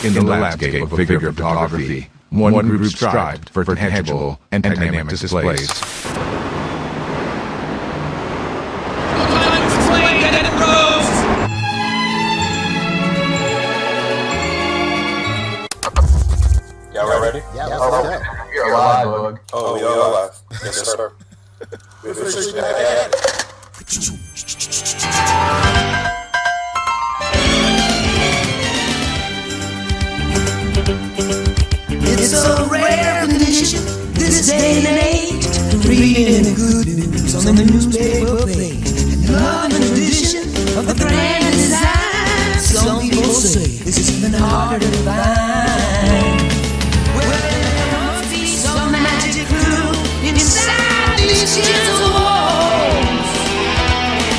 In the landscape of figure photography, one group strived for tangible and dynamic displays. Y'all ready? Yeah, let's go. You're alive, Boog. Oh, you're alive. Yes, sir. We officially back at it. It's a rare condition this day and age to read any good news on the newspaper page. Love and tradition of the grand design. Some people say this is even harder to find. Well, there must be some magic clue inside these gentle walls.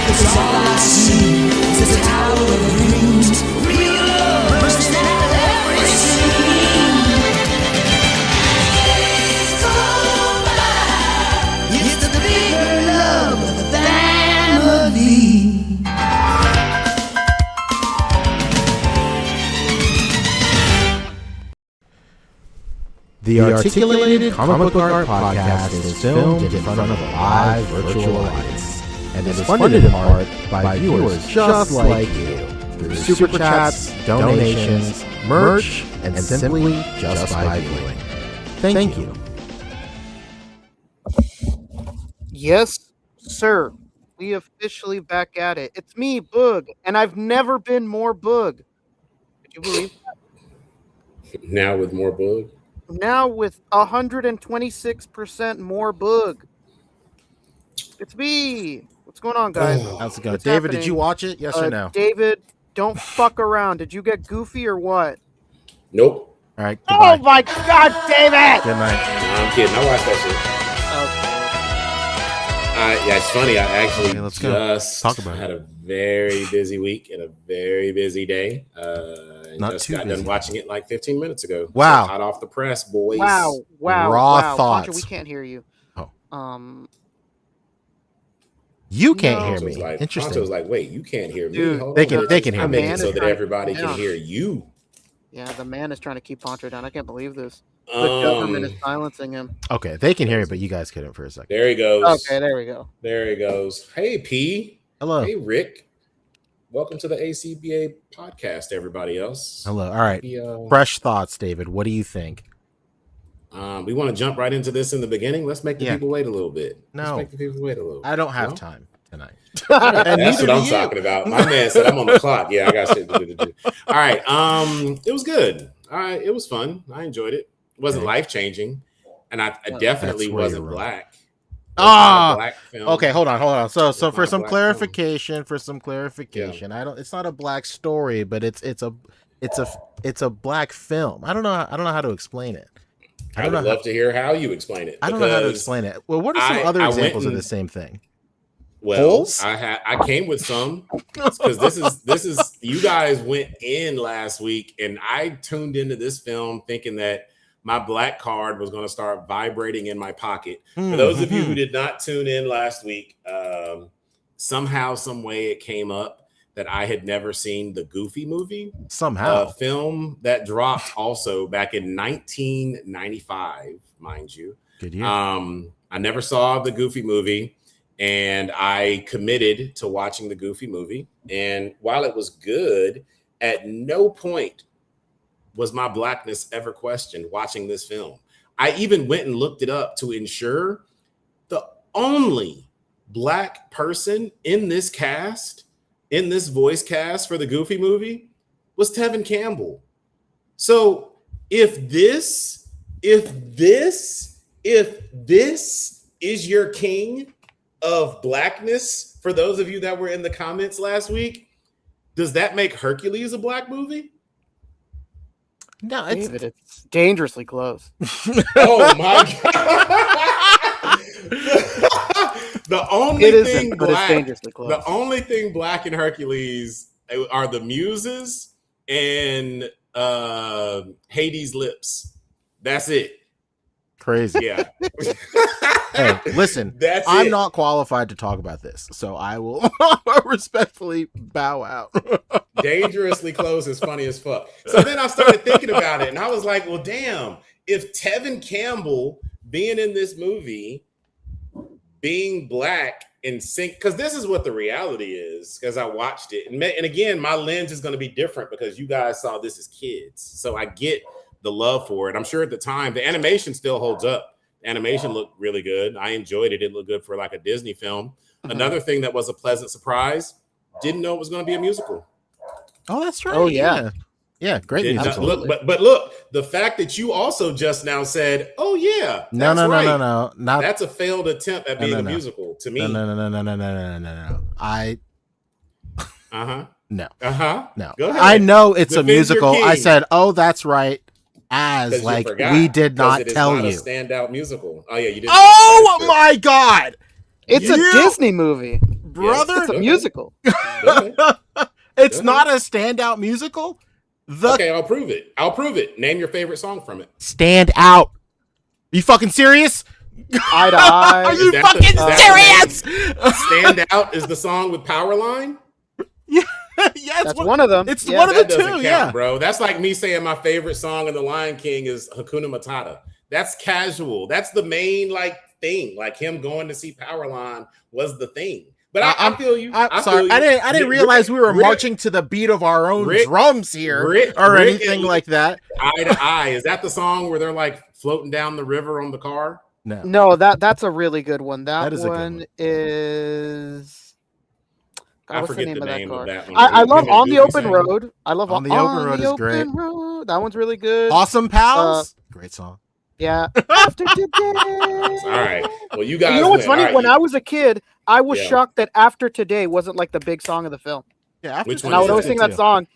'Cause all I see is the tower of dreams. Real love bursting out of every scene. It's the bigger love of the family. The Articulated Comic Book Art Podcast is filmed in front of live virtual audience and is funded in part by viewers just like you through super chats, donations, merch, and simply just by viewing. Thank you. Yes, sir. We officially back at it. It's me, Boog, and I've never been more Boog. Could you believe that? Now with more Boog? Now with 126% more Boog. It's me. What's going on, guys? How's it going? What's David, happening? did you watch it? Yes or no? David, don't fuck around. Did you get goofy or what? Nope. All right, goodbye. Oh my God, David! Good night. No, I'm kidding. I watched that shit. Yeah, it's funny. I actually Okay, let's go. just Talk about had a very busy week and a very busy day. And Not just too got busy. done watching it like 15 minutes ago. Wow. So hot off the press, boys. Wow. Raw thoughts. Pancho, we can't hear you. Oh. You can't No. hear Poncho's me. like, Interesting. Poncho's like, wait, you can't hear me. Dude, Hold They on. can hear I'm me. making it so that everybody can hear you. Yeah, the man is trying to keep Poncho down. I can't believe this. The government is silencing him. Okay, they can hear me, but you guys couldn't for a second. There he goes. Okay, there we go. There he goes. Hey, P. Hello. Hey, Rick. Welcome to the A.C.B.A. podcast, everybody else. Hello. All right. We, Fresh thoughts, David. What do you think? we want to jump right into this in the beginning. Let's make the people wait a little bit. No. Let's make the people wait a little bit. I don't have No? time tonight. That's neither what I'm do you. talking about. My man said I'm on the clock. Yeah, I got shit to do. All right. It was good. All right. It was fun. I enjoyed it. It wasn't life-changing. And I definitely That's where wasn't you're wrong. black. Ah, Film. okay, hold on. So not for a some black clarification, it's not a black story, but it's a black film. I don't know how to explain it. I would love to hear how you explain it. I don't know how to because explain it. Well, what are some other I went examples of and- the same thing? Well, Holes? I came with some because this is you guys went in last week and I tuned into this film thinking that my black card was going to start vibrating in my pocket. For those of you who did not tune in last week, somehow, some way it came up that I had never seen the Goofy movie. Somehow. A film that dropped also back in 1995, mind you. Good year. I never saw the Goofy movie. And I committed to watching the Goofy movie. And while it was good, at no point was my blackness ever questioned watching this film. I even went and looked it up to ensure the only black person in this cast, in this voice cast for the Goofy movie, was Tevin Campbell. So if this is your king of blackness, for those of you that were in the comments last week, does that make Hercules a black movie? No, it's dangerously close. Oh my god! The only thing black in Hercules are the muses and Hades' lips. That's it. Crazy. Yeah. Hey, listen, That's I'm it. not qualified to talk about this, so I will respectfully bow out. Dangerously close is funny as fuck. So then I started thinking about it, and I was like, well, damn, if Tevin Campbell being in this movie, being black and sync, because this is what the reality is, because I watched it. And again, my lens is going to be different because you guys saw this as kids. So I get the love for it. I'm sure at the time, the animation still holds up. The animation looked really good. I enjoyed it. It looked good for like a Disney film. Another thing that was a pleasant surprise, didn't know it was going to be a musical. Oh, that's right. Oh, yeah. Yeah, great Did not musical. look, but look, the fact that you also just now said, "Oh yeah, No, that's right. no. Not That's a failed attempt at being a musical to me." No. No. No. Go ahead. I know it's a Defend your musical. I king. said, "Oh, that's right." 'Cause As you like forgot, we did 'cause not it is tell not you. a standout musical. Oh yeah, you didn't. Oh my god, It's a Disney movie. brother! It's a musical. It's not a standout musical. Okay, I'll prove it. Name your favorite song from it. Stand out. You fucking serious? Eye to eye. Are you that fucking is that serious? Stand Out is the song with Powerline. Yeah, That's one of them. It's Yeah. one of That the doesn't two. count, Yeah, bro. That's like me saying my favorite song in The Lion King is Hakuna Matata. That's casual. That's the main like thing. Like him going to see Powerline was the thing. But I feel you. I'm I sorry. feel you. I didn't realize we were marching to the beat of our own drums here or anything like that. Eye to Eye. Is that the song where they're like floating down the river on the car? No, that's a really good one. That is a good one one. is. I what's forget name the of that name car? of that one. I love Him and On the Goofy Open sang. Road. I love On the Open Road is great. Road. That one's really good. Awesome Pals. Great song. Yeah. After today. All right. Well, you guys. You know what's win. funny? All right, When you- I was a kid, I was Yeah. shocked that After Today wasn't like the big song of the film. Yeah, Which And one I is would always it? sing that song,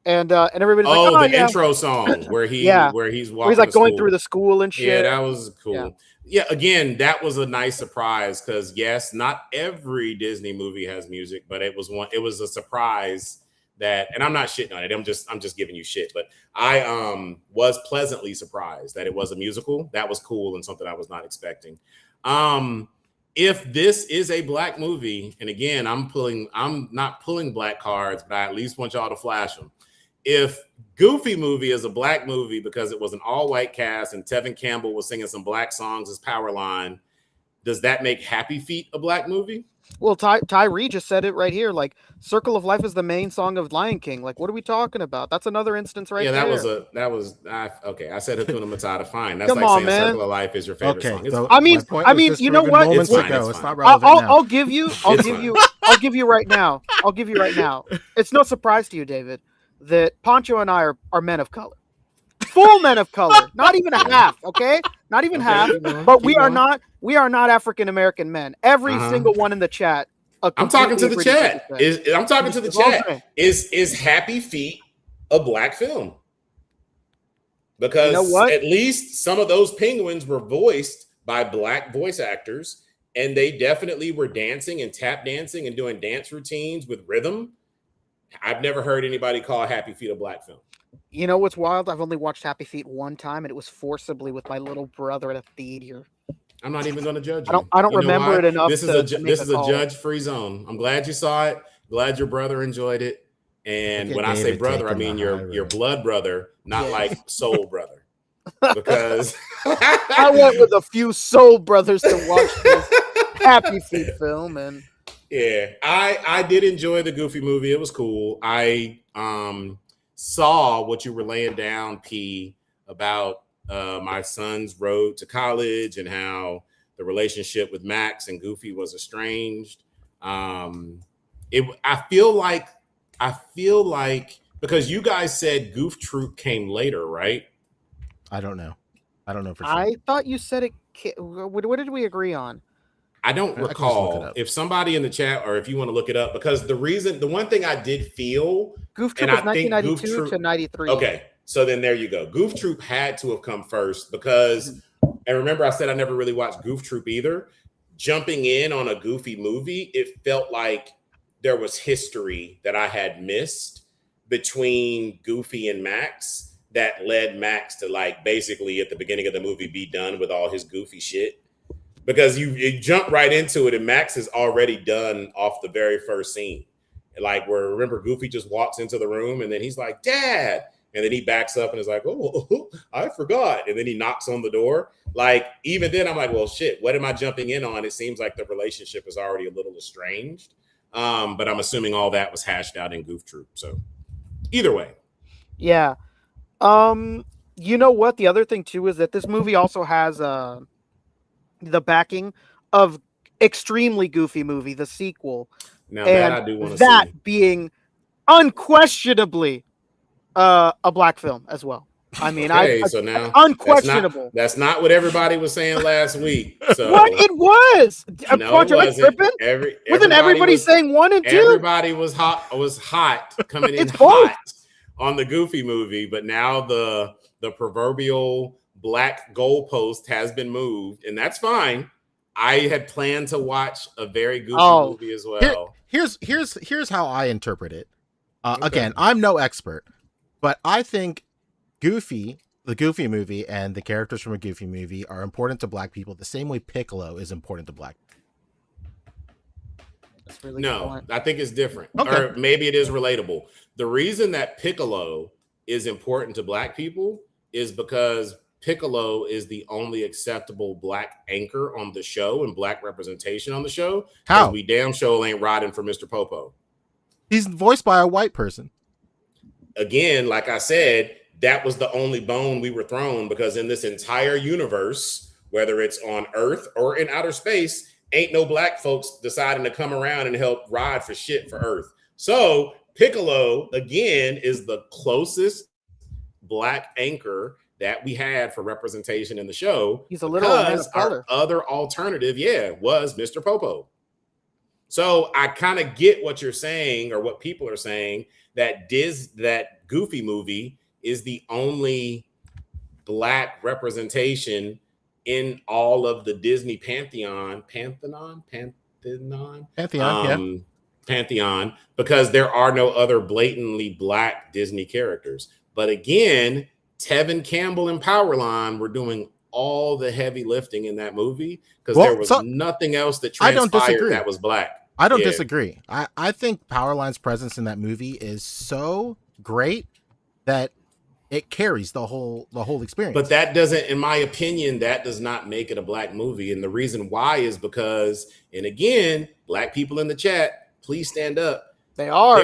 and everybody's Oh, like, "Oh the yeah," intro song where he Yeah. where he's walking. where he's like to going school. through the school and shit. Yeah, that was cool. Yeah. Again, that was a nice surprise because yes, not every Disney movie has music, but it was one. It was a surprise that, and I'm not shitting on it. I'm just giving you shit. But I was pleasantly surprised that it was a musical. That was cool and something I was not expecting. If this is a black movie, and again, I'm not pulling black cards, but I at least want y'all to flash them. If Goofy movie is a black movie because it was an all-white cast and Tevin Campbell was singing some black songs as Powerline, does that make Happy Feet a black movie? Well, Tyree just said it right here. Like, "Circle of Life" is the main song of Lion King. Like, what are we talking about? That's another instance right there. Okay. I said Hakuna Matata. Fine. That's Come like on, saying man. Circle of Life is your favorite Okay. song. It's so I mean- my point I was mean, just you know proven what? moments It's fine, ago. it's It's fine. not relevant now. I'll give you. I'll It's give fine. you. I'll give you right now. I'll give you right now. It's no surprise to you, David, that Poncho and I are men of color, full men of color. Not even a half. Okay, not even half. keep going, But keep we are going. not. We are not African American men. Every single one in the chat. I'm talking to the completely agreed chat. with what you said. I'm talking to the It's all chat. right. Is Happy Feet a black film? Because You know what? at least some of those penguins were voiced by black voice actors, and they definitely were dancing and tap dancing and doing dance routines with rhythm. I've never heard anybody call Happy Feet a black film. You know what's wild? I've only watched Happy Feet one time, and it was forcibly with my little brother at a theater. I'm not even going to judge you. I don't You know remember why? it enough. This is to a make this is a call. judge-free zone. I'm glad you saw it. Glad your brother enjoyed it. And Look when at I say David brother, I taking mean the high your road. blood brother, not Yeah. like soul brother. Because I went with a few soul brothers to watch this Happy Feet film, and yeah, I did enjoy the Goofy movie. It was cool. I saw what you were laying down, P, about my son's road to college and how the relationship with Max and Goofy was estranged. I feel like because you guys said Goof Troop came later, right? I don't know for sure. I thought you said it. What did we agree on? I don't I can just look it recall. up. If somebody in the chat or if you want to look it up, because the one thing I did feel, Goof Troop And was I think 1992 Goof to 93. okay, so then there you go. Goof Troop had to have come first because, and remember I said I never really watched Goof Troop either. Jumping in on a Goofy movie, it felt like there was history that I had missed between Goofy and Max that led Max to like basically at the beginning of the movie be done with all his goofy shit. Because you jump right into it, and Max is already done off the very first scene. Like where remember Goofy just walks into the room and then he's like, Dad. And then he backs up and is like, oh, I forgot. And then he knocks on the door. Like, even then, I'm like, well, shit, what am I jumping in on? It seems like the relationship is already a little estranged. But I'm assuming all that was hashed out in Goof Troop. So either way. Yeah. You know what? The other thing too is that this movie also has the backing of Extremely Goofy Movie, the sequel. Now and that I do want to that see. being unquestionably a black film as well. I mean, Okay, so now unquestionable. That's not what everybody was saying last week. So What it was? No, Quattro, it wasn't. tripping? Wasn't everybody saying 1 and 2? Everybody was hot coming in hot on the Goofy movie, but now the proverbial black goalpost has been moved, and that's fine. I had planned to watch a very Goofy movie as well. Here's how I interpret it. Okay. Again, I'm no expert, but I think Goofy, the Goofy movie, and the characters from a Goofy movie are important to black people the same way Piccolo is important to black people. That's really No, I think it's different. Okay. Or maybe it is relatable. The reason that Piccolo is important to black people is because Piccolo is the only acceptable black anchor on the show and black representation on the show. How? We damn sure ain't riding for Mr. Popo. He's voiced by a white person. Again, like I said, that was the only bone we were thrown because in this entire universe, whether it's on Earth or in outer space, ain't no black folks deciding to come around and help ride for shit for Earth. So Piccolo, again, is the closest black anchor that we had for representation in the show. He's a little man of our color. other alternative, was Mr. Popo. So I kind of get what you're saying or what people are saying, that that Goofy movie is the only black representation in all of the Disney Pantheon, because there are no other blatantly black Disney characters. But again, Tevin Campbell and Powerline were doing all the heavy lifting in that movie because there was nothing else that transpired that was black. I don't disagree. I think Powerline's presence in that movie is so great that it carries the whole experience. But that doesn't, in my opinion, that does not make it a black movie. And the reason why is because, and again, black people in the chat, please stand up. They are.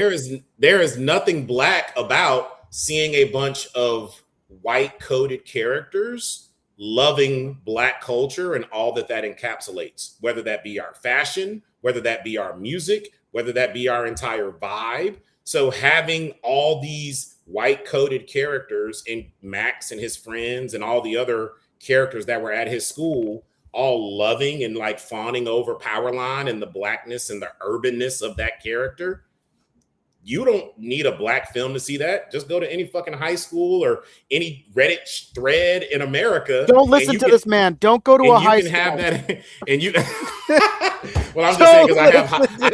There is nothing black about seeing a bunch of white coded characters loving black culture and all that encapsulates, whether that be our fashion, whether that be our music, whether that be our entire vibe. So having all these white coded characters and Max and his friends and all the other characters that were at his school all loving and like fawning over Powerline and the blackness and the urbanness of that character. You don't need a black film to see that. Just go to any fucking high school or any Reddit thread in America. Don't listen to this man. Don't go to a high school. Have that, and you. Well, I'm just saying because I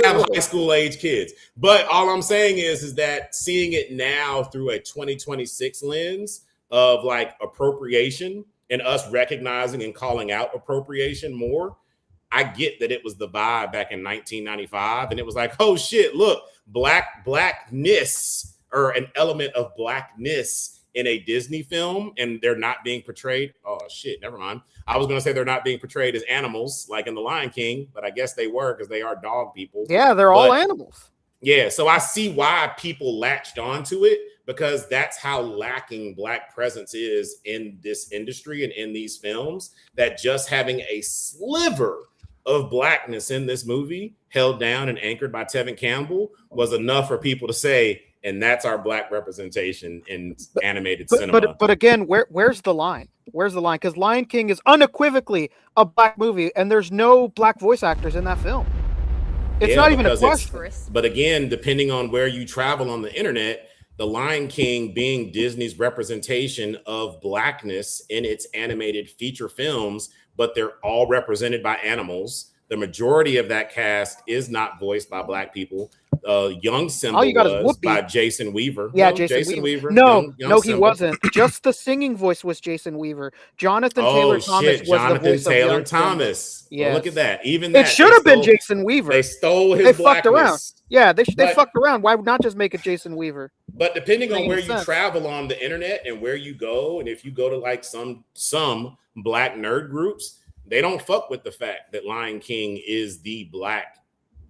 have high school age kids. But all I'm saying is that seeing it now through a 2026 lens of like appropriation and us recognizing and calling out appropriation more, I get that it was the vibe back in 1995, and it was like, oh shit, look, blackness or an element of blackness in a Disney film, and they're not being portrayed. Oh shit, never mind. I was gonna say they're not being portrayed as animals like in The Lion King, but I guess they were because they are dog people. Yeah, they're all animals. Yeah, so I see why people latched onto it because that's how lacking black presence is in this industry and in these films, that just having a sliver of blackness in this movie held down and anchored by Tevin Campbell was enough for people to say, and that's our black representation in animated cinema. But again, where's the line? Where's the line? Because Lion King is unequivocally a black movie, and there's no black voice actors in that film. It's not even a question. But again, depending on where you travel on the internet, The Lion King being Disney's representation of blackness in its animated feature films, but they're all represented by animals. The majority of that cast is not voiced by black people. Young Simba All you got is was Whoopi. by Jason Weaver. Yeah, No, Jason Weaver. young No, he Simba. wasn't. Just the singing voice was Jason Weaver. Jonathan Taylor Thomas was Jonathan the voice Taylor of young Thomas. Simba. Well, look at Yes. that. Even It that should have been Jason Weaver. They stole his They fucked around. blackness. Yeah, they But- fucked around. Why not just make it Jason Weaver? But depending on Makes where sense. you travel on the internet and where you go, and if you go to like some black nerd groups, they don't fuck with the fact that Lion King is the black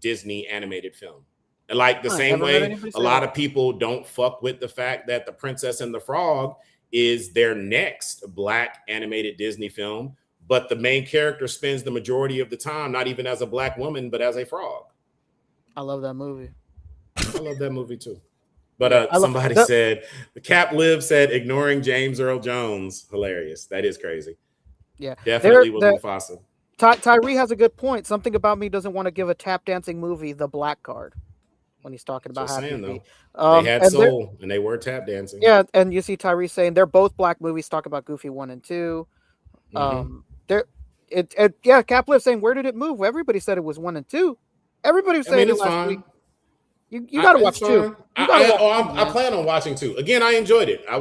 Disney animated film. And like the same way a lot of people don't fuck with the fact that The Princess and the Frog is their next black animated Disney film, but the main character spends the majority of the time not even as a black woman, but as a frog. I love that movie. I love that movie too. But somebody said, the Cap Live said, ignoring James Earl Jones. Hilarious. That is crazy. Yeah. Definitely was Mufasa. Tyree has a good point. Something about me doesn't want to give a tap dancing movie the black card when he's talking about Just Happy saying, Feet. though. They had soul and they were tap dancing. Yeah, and you see Tyree saying they're both black movies. Talk about Goofy 1 and 2. Cap Live saying, where did it move? Well, everybody said it was 1 and 2. Everybody was saying it last week. You got to watch 2. I plan on watching 2. Again, I enjoyed it. I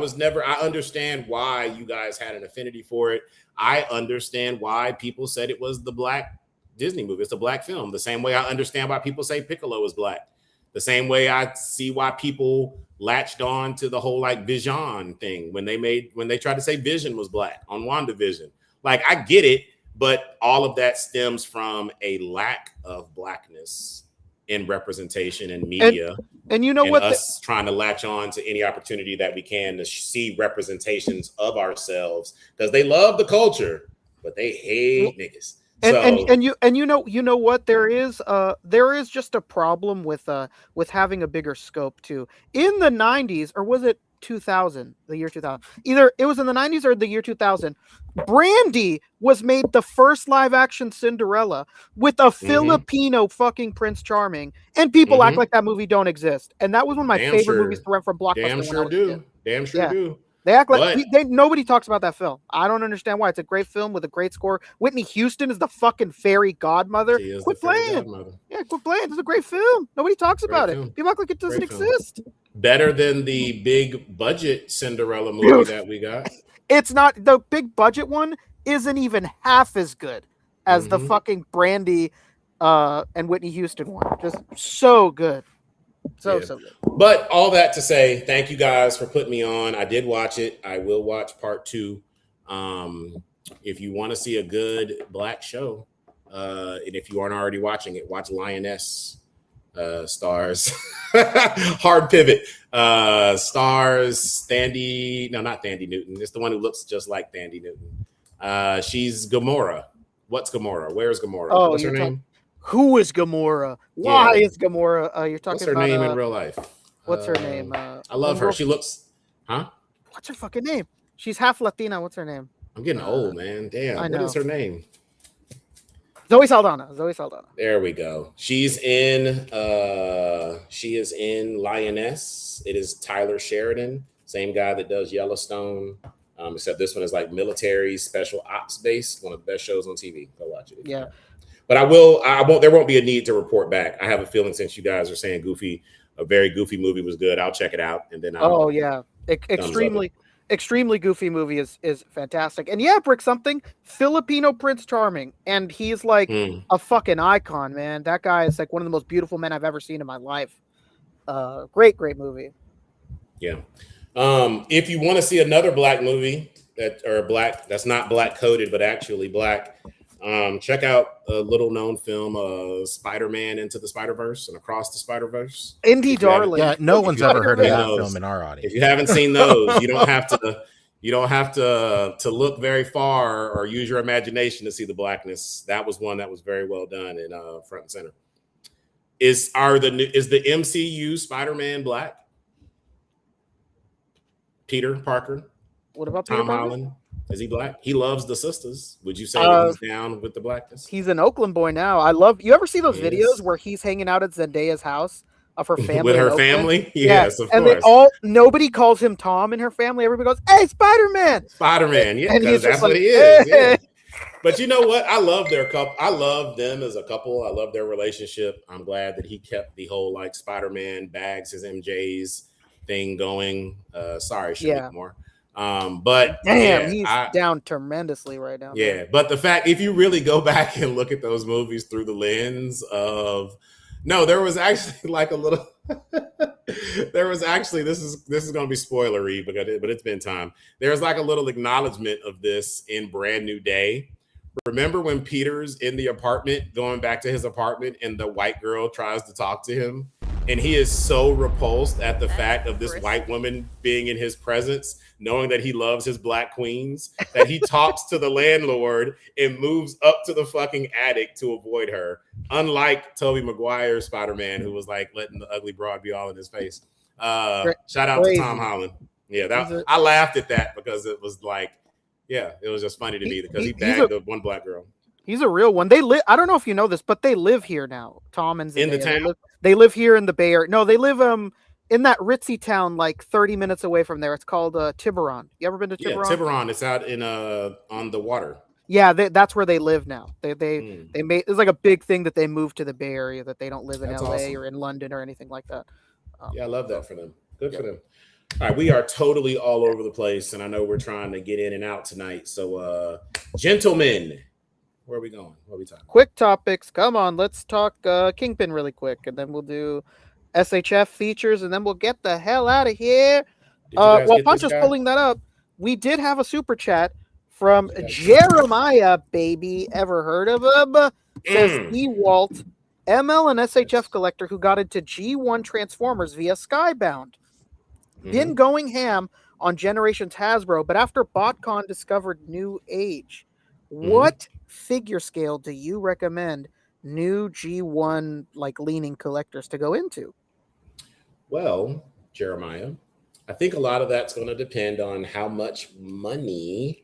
understand why you guys had an affinity for it. I understand why people said it was the black Disney movie. It's a black film. The same way I understand why people say Piccolo is black. The same way I see why people latched on to the whole like Vision thing when they tried to say Vision was black on WandaVision. Like, I get it, but all of that stems from a lack of blackness in representation and media. And you know what? Us trying to latch on to any opportunity that we can to see representations of ourselves, because they love the culture, but they hate niggas. And you know what, there is just a problem with having a bigger scope too. In the 90s, or was it 2000, the year 2000, either it was in the 90s or the year 2000, Brandy was made the first live action Cinderella with a Filipino fucking Prince Charming, and people act like that movie don't exist. And that was one of my favorite movies to rent from Blockbuster. Damn sure do. They act like nobody talks about that film. I don't understand why. It's a great film with a great score. Whitney Houston is the fucking fairy godmother. Quit playing. Yeah, quit playing. It's a great film. Nobody talks about it. People act like it doesn't exist. Better than the big budget Cinderella movie that we got. It's not. The big budget one isn't even half as good as the fucking Brandy and Whitney Houston one. Just so good. So good. But all that to say, thank you guys for putting me on. I did watch it. I will watch part 2. If you want to see a good black show, and if you aren't already watching it, watch Lioness. Stars hard pivot. Stars not Thandie Newton. It's the one who looks just like Thandie Newton. She's Gamora. What's Gamora? Where's Gamora? Oh, what's her name? Who is Gamora? Why is Gamora? You're talking what's her about name in real life? What's her name? I love her. She looks, What's her fucking name? She's half Latina. What's her name? I'm getting old, man. Damn. What is her name? Zoe Saldana. There we go. She is in Lioness. It is Tyler Sheridan, same guy that does Yellowstone. Except this one is like military special ops based. One of the best shows on TV. Go watch it. Yeah. But I won't. There won't be a need to report back. I have a feeling, since you guys are saying a very goofy movie was good, I'll check it out and then. Extremely goofy movie is fantastic. And Brick, something Filipino Prince Charming, and he's like a fucking icon, man. That guy is like one of the most beautiful men I've ever seen in my life. Great movie. Yeah. If you want to see another black movie that's not black coded but actually black, check out a little known film, Spider-Man Into the Spider-Verse and Across the Spider-Verse. Indie darling. Yeah, no one's ever heard of that film in our audience. If you haven't seen those, you don't have to look very far or use your imagination to see the blackness. That was one that was very well done and front and center. Is the MCU Spider-Man black? Peter Parker. What about Tom Peter Parker? Holland? Is he black? He loves the sisters. Would you say he's down with the blackness? He's an Oakland boy now. You ever see those videos where he's hanging out at Zendaya's house of her family? With her family? Yes, of course. Nobody calls him Tom in her family. Everybody goes, "Hey, Spider-Man!" Spider-Man, yeah, and he's that's like, what he is. Yeah. But you know what? I love their couple. I love them as a couple. I love their relationship. I'm glad that he kept the whole like Spider-Man bags his MJ's thing going. Sorry, Yeah. Shanique Moore. But Damn, yeah, he's down tremendously right now. yeah. Man. But the fact, if you really go back and look at those movies through the lens of, no, there was actually like a little. There was actually this is going to be spoilery, but it's been time. There's like a little acknowledgement of this in Brand New Day. Remember when Peter's in the apartment, going back to his apartment, and the white girl tries to talk to him, and he is so repulsed at the fact of this white woman being in his presence, knowing that he loves his black queens, that he talks to the landlord and moves up to the fucking attic to avoid her. Unlike Tobey Maguire's Spider-Man, who was like letting the ugly broad be all in his face. Shout out to Tom Holland. Yeah, I laughed at that because it was like, yeah, it was just funny to me because he bagged the one black girl. He's a real one. They live. I don't know if you know this, but they live here now. Tom and Zendaya. In the town. They live here in the Bay Area. No, they live in that ritzy town, like 30 minutes away from there. It's called Tiburon. You ever been to Tiburon? Yeah, Tiburon. It's out in on the water. Yeah, that's where they live now. They made it's like a big thing that they moved to the Bay Area, that they don't live in LA awesome. Or in London or anything like that. Yeah, I love that for them. Good for them. All right, we are totally all over the place, and I know we're trying to get in and out tonight. So, gentlemen, where are we going? What are we talking about? Quick topics. Come on, let's talk Kingpin really quick, and then we'll do SHF features, and then we'll get the hell out of here. While Punch is pulling that up, we did have a super chat from Jeremiah, baby. Ever heard of him? Says E-Walt, ML and SHF collector who got into G1 Transformers via Skybound. Been going ham on Generations Hasbro, but after BotCon discovered New Age. What figure scale do you recommend new G1 like leaning collectors to go into? Well, Jeremiah, I think a lot of that's going to depend on how much money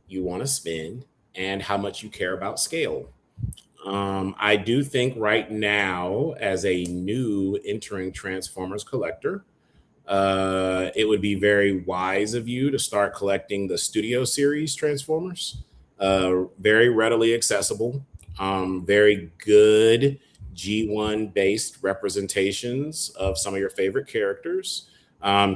you want to spend and how much you care about scale. I do think right now, as a new entering Transformers collector, it would be very wise of you to start collecting the Studio Series Transformers. Very readily accessible, very good G1 based representations of some of your favorite characters.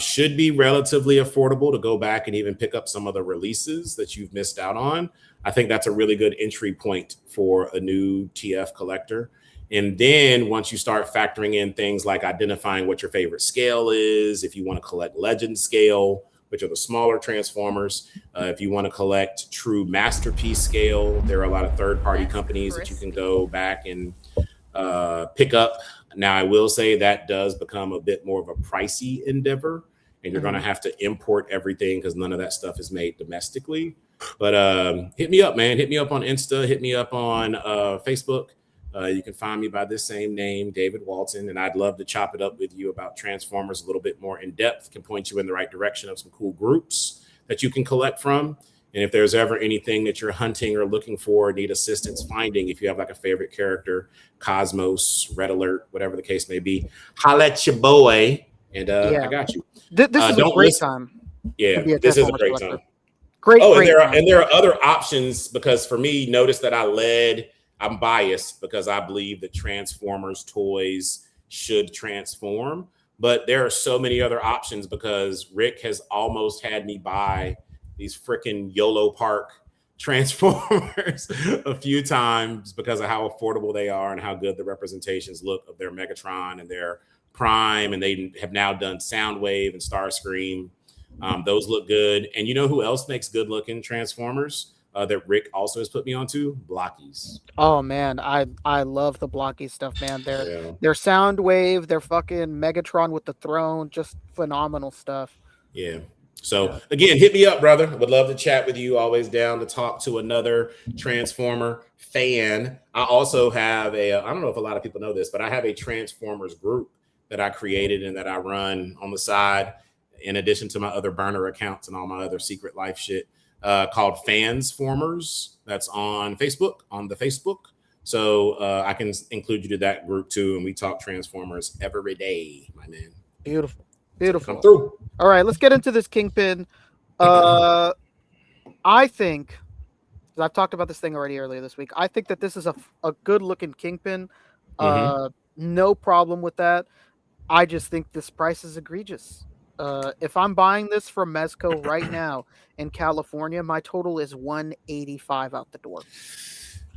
Should be relatively affordable to go back and even pick up some of the releases that you've missed out on. I think that's a really good entry point for a new TF collector. And then once you start factoring in things like identifying what your favorite scale is, if you want to collect Legend scale, which are the smaller Transformers, if you want to collect true Masterpiece scale, there are a lot of third-party companies that you can go back and pick up. Now, I will say that does become a bit more of a pricey endeavor, and you're going to have to import everything because none of that stuff is made domestically. But hit me up, man. Hit me up on Insta. Hit me up on Facebook. You can find me by this same name, David Walton, and I'd love to chop it up with you about Transformers a little bit more in depth, can point you in the right direction of some cool groups that you can collect from. And if there's ever anything that you're hunting or looking for, need assistance finding, if you have like a favorite character, Cosmos, Red Alert, whatever the case may be, holla at your boy, and I got you. This is a great time. Yeah, this is a great time. Great. And there are other options, because for me, notice that I'm biased because I believe that Transformers toys should transform, but there are so many other options because Rick has almost had me buy these freaking YOLO Park Transformers a few times because of how affordable they are and how good the representations look of their Megatron and their Prime, and they have now done Soundwave and Starscream. Those look good. And you know who else makes good looking Transformers? That Rick also has put me onto? Blockies. Oh man, I love the Blocky stuff, man. Their Soundwave, their fucking Megatron with the throne, just phenomenal stuff. Yeah. So again, hit me up, brother. Would love to chat with you. Always down to talk to another Transformer fan. I also have I don't know if a lot of people know this, but I have a Transformers group that I created and that I run on the side, in addition to my other burner accounts and all my other secret life shit. Called Fansformers. That's on the Facebook. So I can include you to that group too. And we talk Transformers every day, my man. Beautiful. Come through. All right, let's get into this Kingpin. I think because I've talked about this thing already earlier this week. I think that this is a good looking Kingpin. No problem with that. I just think this price is egregious. If I'm buying this from Mezco right now in California, my total is $185 out the door.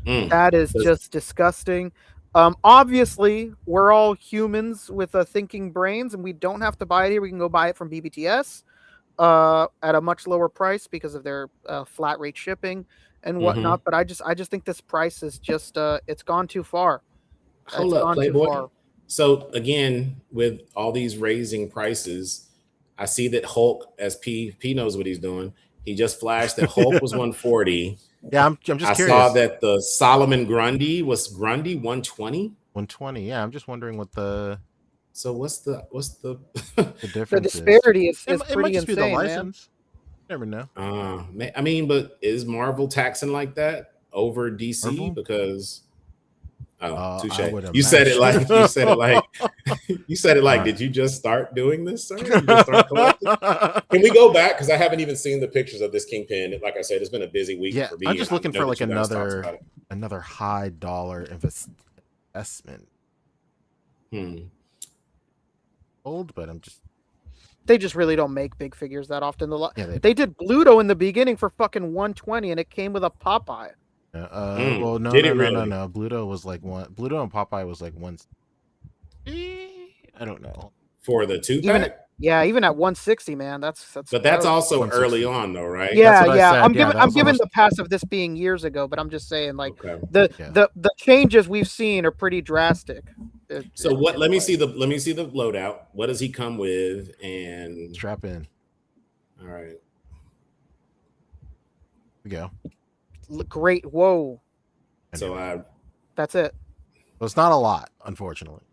That is just disgusting. Obviously, we're all humans with thinking brains, and we don't have to buy it here. We can go buy it from BBTS at a much lower price because of their flat rate shipping and whatnot. But I just think this price is just it's gone too far. Hold up, Playboy. So again, with all these raising prices, I see that Hulk, as P knows what he's doing. He just flashed that Hulk was 140. Yeah, I'm just curious. I saw that the Solomon Grundy was 120. 120. Yeah, I'm just wondering what the. So what's the the difference? The disparity is it pretty might just insane, be the license. Man. Never know. I mean, but is Marvel taxing like that over DC? Marvel? Because touche. You said it like you said it like. Did you just start doing this, sir? You just start collecting? Can we go back? Because I haven't even seen the pictures of this Kingpin. Like I said, it's been a busy week for me. I'm just looking for like another high dollar investment. Old, but they just really don't make big figures that often. They did Bluto in the beginning for fucking 120, and it came with a Popeye. Well, no. Bluto was like one. Bluto and Popeye was like one. I don't know. For the 2-pack? Even at 160, man. That's But that's also early on, though, right? Yeah. I'm giving the pass of this being years ago, but I'm just saying, like, the changes we've seen are pretty drastic. Let me see the loadout. What does he come with? And strap in. All right. We go. Great. Whoa. So that's it. Well, it's not a lot, unfortunately.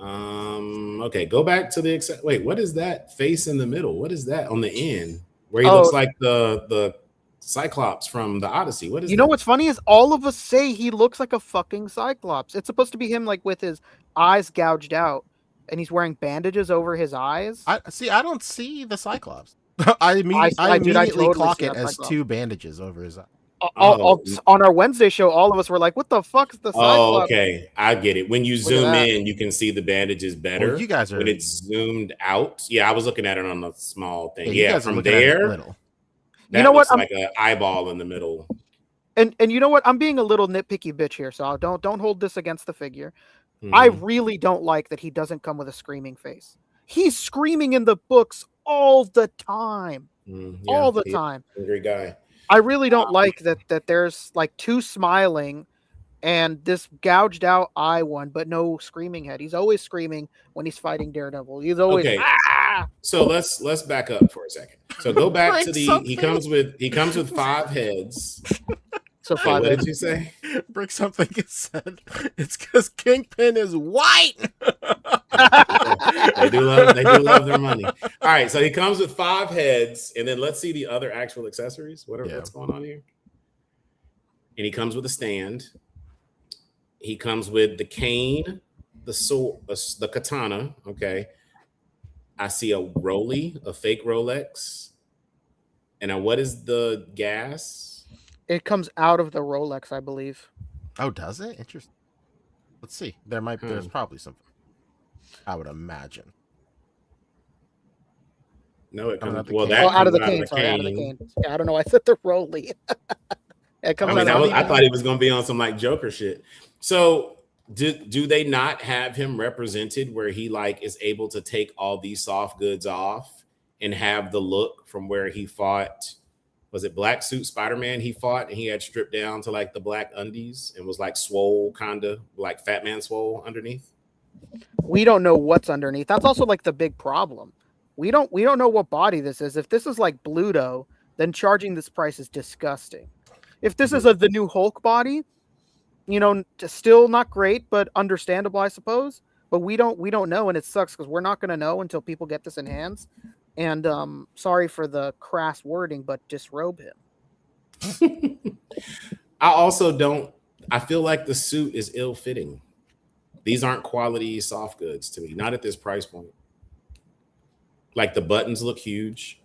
Okay. Go back to the wait. What is that face in the middle? What is that on the end where he looks like the Cyclops from the Odyssey? What is? You know what's funny is all of us say he looks like a fucking Cyclops. It's supposed to be him like with his eyes gouged out, and he's wearing bandages over his eyes. I don't see the Cyclops. I immediately clock it as two bandages over his eye. On our Wednesday show, all of us were like, "What the fuck is the Cyclops?" Oh, okay, I get it. When you zoom in, you can see the bandages better. Well, you guys are when it's zoomed out. Yeah, I was looking at it on a small thing. Yeah, from there, you know what? Like an eyeball in the middle. And you know what? I'm being a little nitpicky bitch here, so don't hold this against the figure. I really don't like that he doesn't come with a screaming face. He's screaming in the books all the time. All the time. Angry guy. I really don't like that there's like two smiling and this gouged out eye one, but no screaming head. He's always screaming when he's fighting Daredevil. He's always So let's back up for a second. So go back to he comes with 5 heads. So 5 what did you say? Brick something said it's because Kingpin is white. They do love their money. All right, so he comes with 5 heads, and then let's see the other actual accessories. What's going on here? And he comes with a stand. He comes with the cane, the sword, the katana. Okay, I see a fake Rolex, and what is the gas? It comes out of the Rolex, I believe. Oh, does it? Interesting. Let's see. There's probably something. I would imagine. No, it comes out of the cane. Sorry, out of the cane. Yeah, I don't know. I said the Rolly. I thought he was going to be on some like Joker shit. So do they not have him represented where he like is able to take all these soft goods off and have the look from where he fought? Was it Black Suit Spider-Man he fought and he had stripped down to like the black undies and was like swole, kind of like Fat Man swole underneath? We don't know what's underneath. That's also like the big problem. We don't know what body this is. If this is like Bluto, then charging this price is disgusting. If this is the new Hulk body, still not great, but understandable, I suppose. But we don't know, and it sucks because we're not going to know until people get this in hands. And sorry for the crass wording, but disrobe him. I feel like the suit is ill-fitting. These aren't quality soft goods to me, not at this price point. Like the buttons look huge.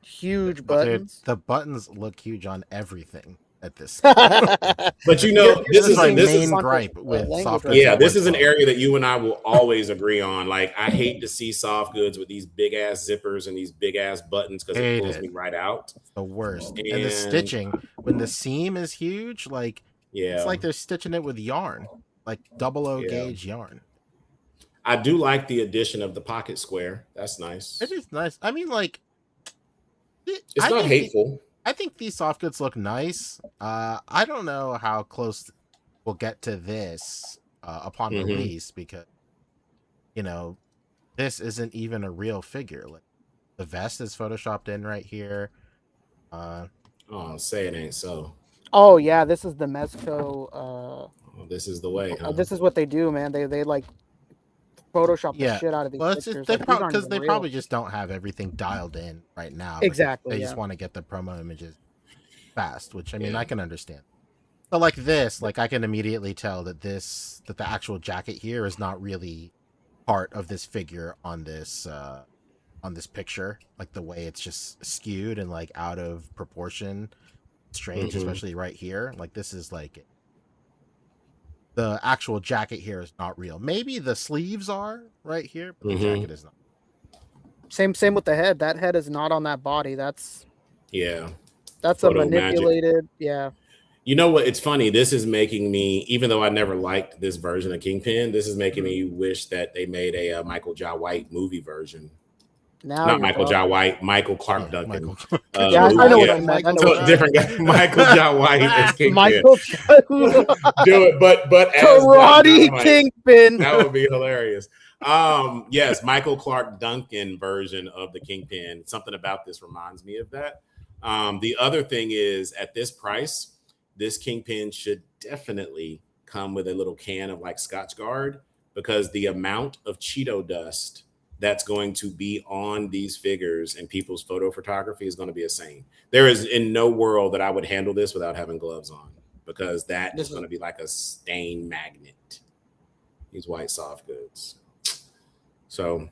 Huge Dude, buttons. the buttons look huge on everything at this. But you know, You're this is my speaking this main is quantum, gripe with language soft right goods. yeah, now. this is an 112. area that you and I will always agree on. Like, I hate to see soft goods with these big ass zippers and these big ass buttons because it Hate pulls it. me right out. It's the worst. And the And stitching, when the seam is huge, like yeah, it's like they're stitching it with yarn, like 00 yeah. gauge yarn. I do like the addition of the pocket square. That's nice. It is nice. I mean, like, It's I not think hateful. I think these soft goods look nice. I don't know how close we'll get to this upon Mhm. release because, you know, this isn't even a real figure. Like, the vest is photoshopped in right here. Oh, say it ain't so. Oh yeah, this is the Mezco. Oh, this is the way, huh? This is what they do, man. They like Photoshop the Yeah. shit out of these Well, it's pictures. just, they Like, these aren't because even they real. probably just don't have everything dialed in right now. because Exactly, They yeah. just want to get the promo images fast, which I mean Yeah. I can understand. But like this, like I can immediately tell that the actual jacket here is not really part of this figure on this picture. Like the way it's just skewed and like out of proportion, strange, Mhm. especially right here. Like this is like the actual jacket here is not real. Maybe the sleeves are right here, but the Mhm. jacket is not. Same with the head. That head is not on that body. That's Yeah. a Photo magic. manipulated. Yeah. You know what? It's funny. This is making me, even though I never liked this version of Kingpin, this is making me wish that they made a Michael Jai White movie version. Now Not you're Michael talking. Jai White, Michael Clark Yeah, Duncan. Michael. Yeah, I know what yeah. you meant. I know So what you meant. different guy, Michael Jai White as Kingpin. Michael Do it, but as Karate Dynamite. Kingpin. That would be hilarious. Yes, Michael Clark Duncan version of the Kingpin. Something about this reminds me of that. The other thing is, at this price, this Kingpin should definitely come with a little can of like Scotch Guard, because the amount of Cheeto dust that's going to be on these figures and people's photo photography is going to be insane. There is in no world that I would handle this without having gloves on, because that is going to be like a stain magnet. These white soft goods. So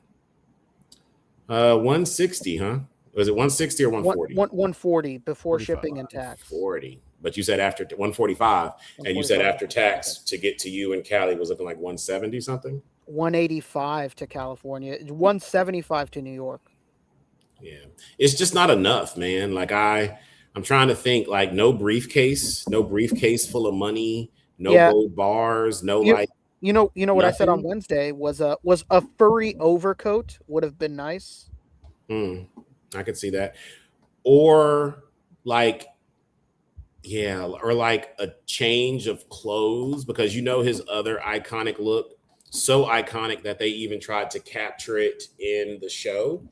160, huh? Was it 160 or 140? 140 before 45. shipping and tax. 40. But you said after 145, and you said after tax to get to you and Cali was looking like 170 something. 185 to California, 175 to New York. Yeah, it's just not enough, man. Like I'm trying to think, like no briefcase full of money, no gold bars, no You know what I said on nothing? Wednesday was a furry overcoat would have been nice. I could see that. Or like, yeah, or like a change of clothes, because you know his other iconic look, so iconic that they even tried to capture it in the show,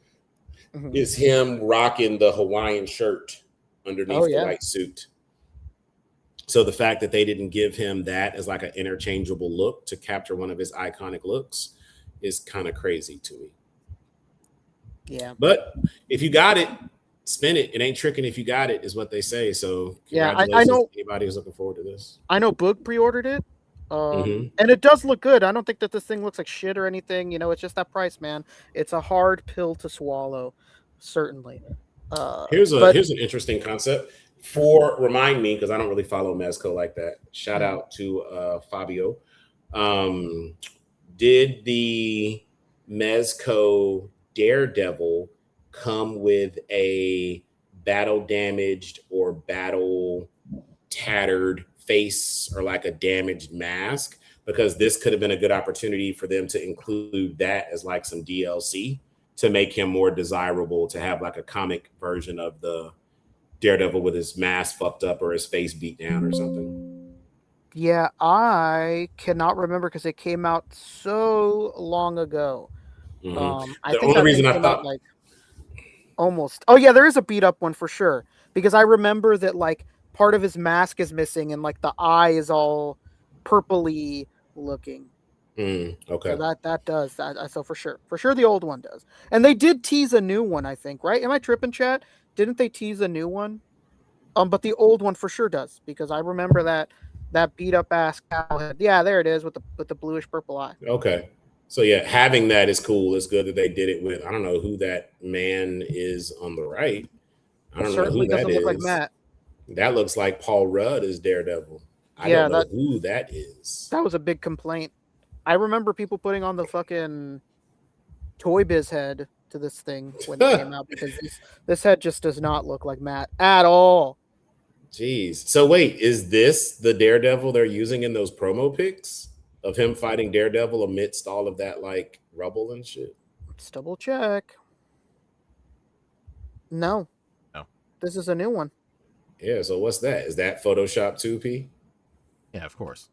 is him rocking the Hawaiian shirt underneath the white suit. So the fact that they didn't give him that as like an interchangeable look to capture one of his iconic looks is kind of crazy to me. Yeah. But if you got it, spin it. It ain't tricking if you got it, is what they say. So Yeah, congratulations I know. to anybody who's looking forward to this. I know Boog pre-ordered it. And it does look good. I don't think that this thing looks like shit or anything. You know, it's just that price, man. It's a hard pill to swallow, certainly. Here's an interesting concept. Remind me, because I don't really follow Mezco like that. Shout out to Fabio. Did the Mezco Daredevil come with a battle damaged or battle tattered face or like a damaged mask? Because this could have been a good opportunity for them to include that as like some DLC to make him more desirable, to have like a comic version of the Daredevil with his mask fucked up or his face beat down or something. Yeah, I cannot remember because it came out so long ago. I think only reason I came thought out like almost. Oh yeah, there is a beat up one for sure, because I remember that like part of his mask is missing and like the eye is all purpley looking. Okay. So that does that. So for sure the old one does. And they did tease a new one, I think, right? Am I tripping, chat? Didn't they tease a new one? But the old one for sure does, because I remember that beat up ass cow head. Yeah, there it is with the bluish purple eye. Okay. So yeah, having that is cool. It's good that they did it with, I don't know who that man is on the right. I don't know Certainly who that doesn't look like is. Matt. That looks like Paul Rudd as Daredevil. I Yeah, don't know who that is. that was a big complaint. I remember people putting on the fucking Toy Biz head to this thing when it came out because this head just does not look like Matt at all. Jeez. So wait, is this the Daredevil they're using in those promo pics of him fighting Daredevil amidst all of that like rubble and shit? Let's double check. No. No. This is a new one. Yeah, so what's that? Is that Photoshop 2P? Yeah, of course.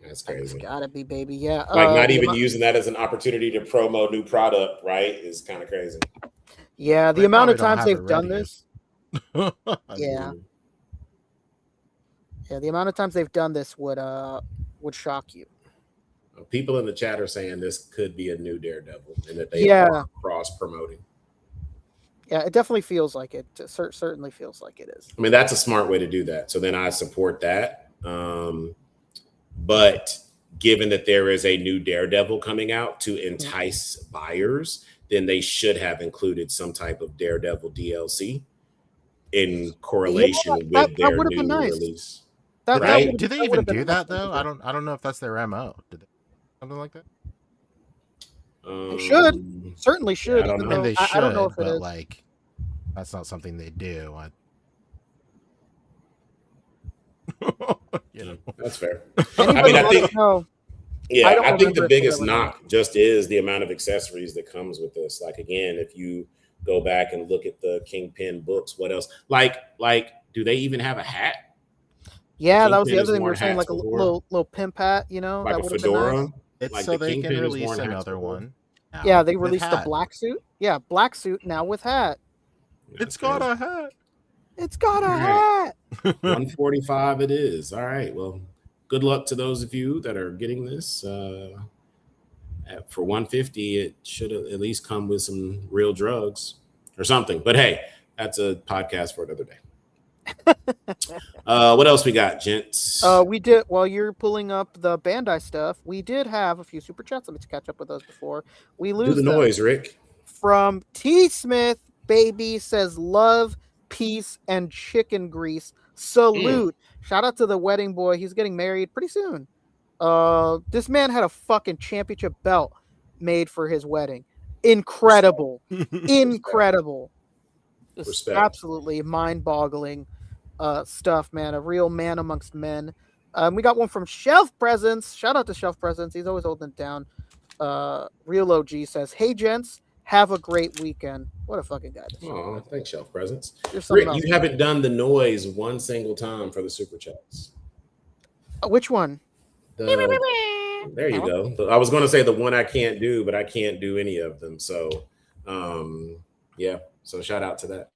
That's It's crazy. gotta be, baby. Yeah. Like not even using that as an opportunity to promo new product, right? Is kind of crazy. Yeah, the They amount of probably don't times have they've it done ready this. Yeah. Mhm. Yeah, the amount of times they've done this would shock you. People in the chat are saying this could be a new Daredevil and that they Yeah. are cross promoting. Yeah, it definitely feels like it. Certainly feels like it is. I mean, that's a smart way to do that. So then I support that. But given that there is a new Daredevil coming out to entice buyers, then they should have included some type of Daredevil DLC in correlation with that their would've new been nice. release. That Right? would've- Do they that even would've been do a that nice thing though? to do. I don't know if that's their MO. Did they something like that? They should. Certainly should. I don't even know. I mean, though they should, I don't know if it but is. like, that's not something they do. You know, That's fair. Anybody I let think us know. Yeah, I don't I think remember the if they biggest ever knock just is the amount of accessories that comes with this. Like again, if you go back and look at the Kingpin books, what else? Like, do they even have a hat? Yeah, that was the Kingpin other has thing we were worn saying, hats like a before. little pimp hat. You know, Like that a would have been fedora. nice. it's Like so the they can Kingpin has release worn hats another before. one. now Yeah, they with released the hat. black suit. Yeah, black suit now with hat. It's got a hat. It's got a All hat. 145 it is. All right. Well, good luck to those of you that are getting this. For 150, it should at least come with some real drugs or something. But hey, that's a podcast for another day. What else we got, gents? We did, while you're pulling up the Bandai stuff, we did have a few super chats. Let me catch up with those before we Do lose the them. noise, Rick. From T Smith, baby, says love, peace, and chicken grease. Salute. Shout out to the wedding boy. He's getting married pretty soon. This man had a fucking championship belt made for his wedding. Incredible. Incredible. Just Respect. absolutely mind-boggling stuff, man. A real man amongst men. We got one from Shelf Presence. Shout out to Shelf Presence. He's always holding it down. Real OG says, "Hey gents, have a great weekend." What a fucking guy. Oh, thanks, Shelf Presence. There's something Rick, else. you haven't done the noise one single time for the super chats. Which one? There you go. I was going to say the one I can't do, but I can't do any of them. So, yeah. So shout out to that.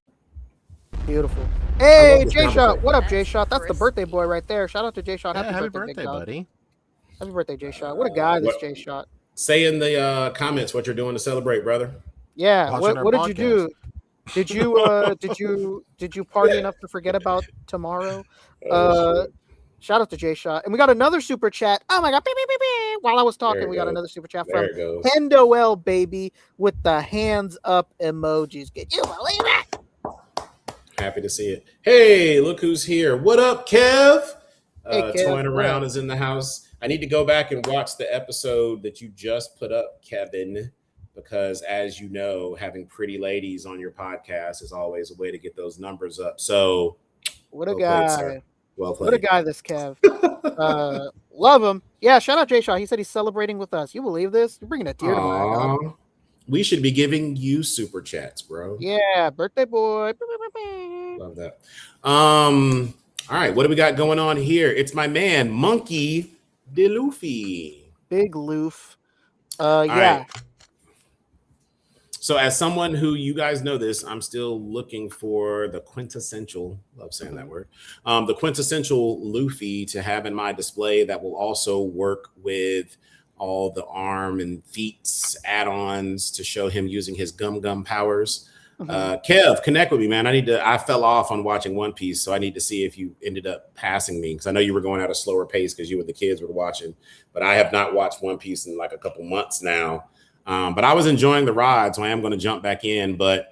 Beautiful. Hey, this J Shot. conversation. What up, J Shot? That's the birthday boy right there. Shout out to J Shot. Yeah, happy big birthday, dog. buddy. Happy birthday, J Shot. What a guy, this What- J Shot. Say in the comments what you're doing to celebrate, brother. Yeah. Watching our What did you do? Did you party enough to forget about tomorrow? Shout out to J Shot. And we got another super chat. Oh my god, beep, beep, beep, beep. While I was There talking, it we got goes. another super chat There from it goes. Hendo L baby with the hands up emojis. Can you believe it? Happy to see it. Hey, look who's here. What up, Kev? Hey, Kev, Toying what Around up? is in the house. I need to go back and watch the episode that you just put up, Kevin, because as you know, having pretty ladies on your podcast is always a way to get those numbers up. So, What a well played, sir. guy. Well What a played. guy, this Kev. Love him. Yeah, shout out J Shot. He said he's celebrating with us. You believe this? You're bringing a tear to my eye, dog. Aw. We should be giving you super chats, bro. Yeah, birthday boy. Love that. All right, what do we got going on here? It's my man, Monkey DeLuffy. Big Loof. All Yeah. right. So as someone who, you guys know this, I'm still looking for the quintessential, love saying that word, the quintessential Luffy to have in my display that will also work with all the arm and feet add-ons to show him using his gum powers. Kev, connect with me, man. I fell off on watching One Piece, so I need to see if you ended up passing me, because I know you were going at a slower pace because you and the kids were watching, but I have not watched One Piece in like a couple months now. But I was enjoying the ride, so I am going to jump back in. But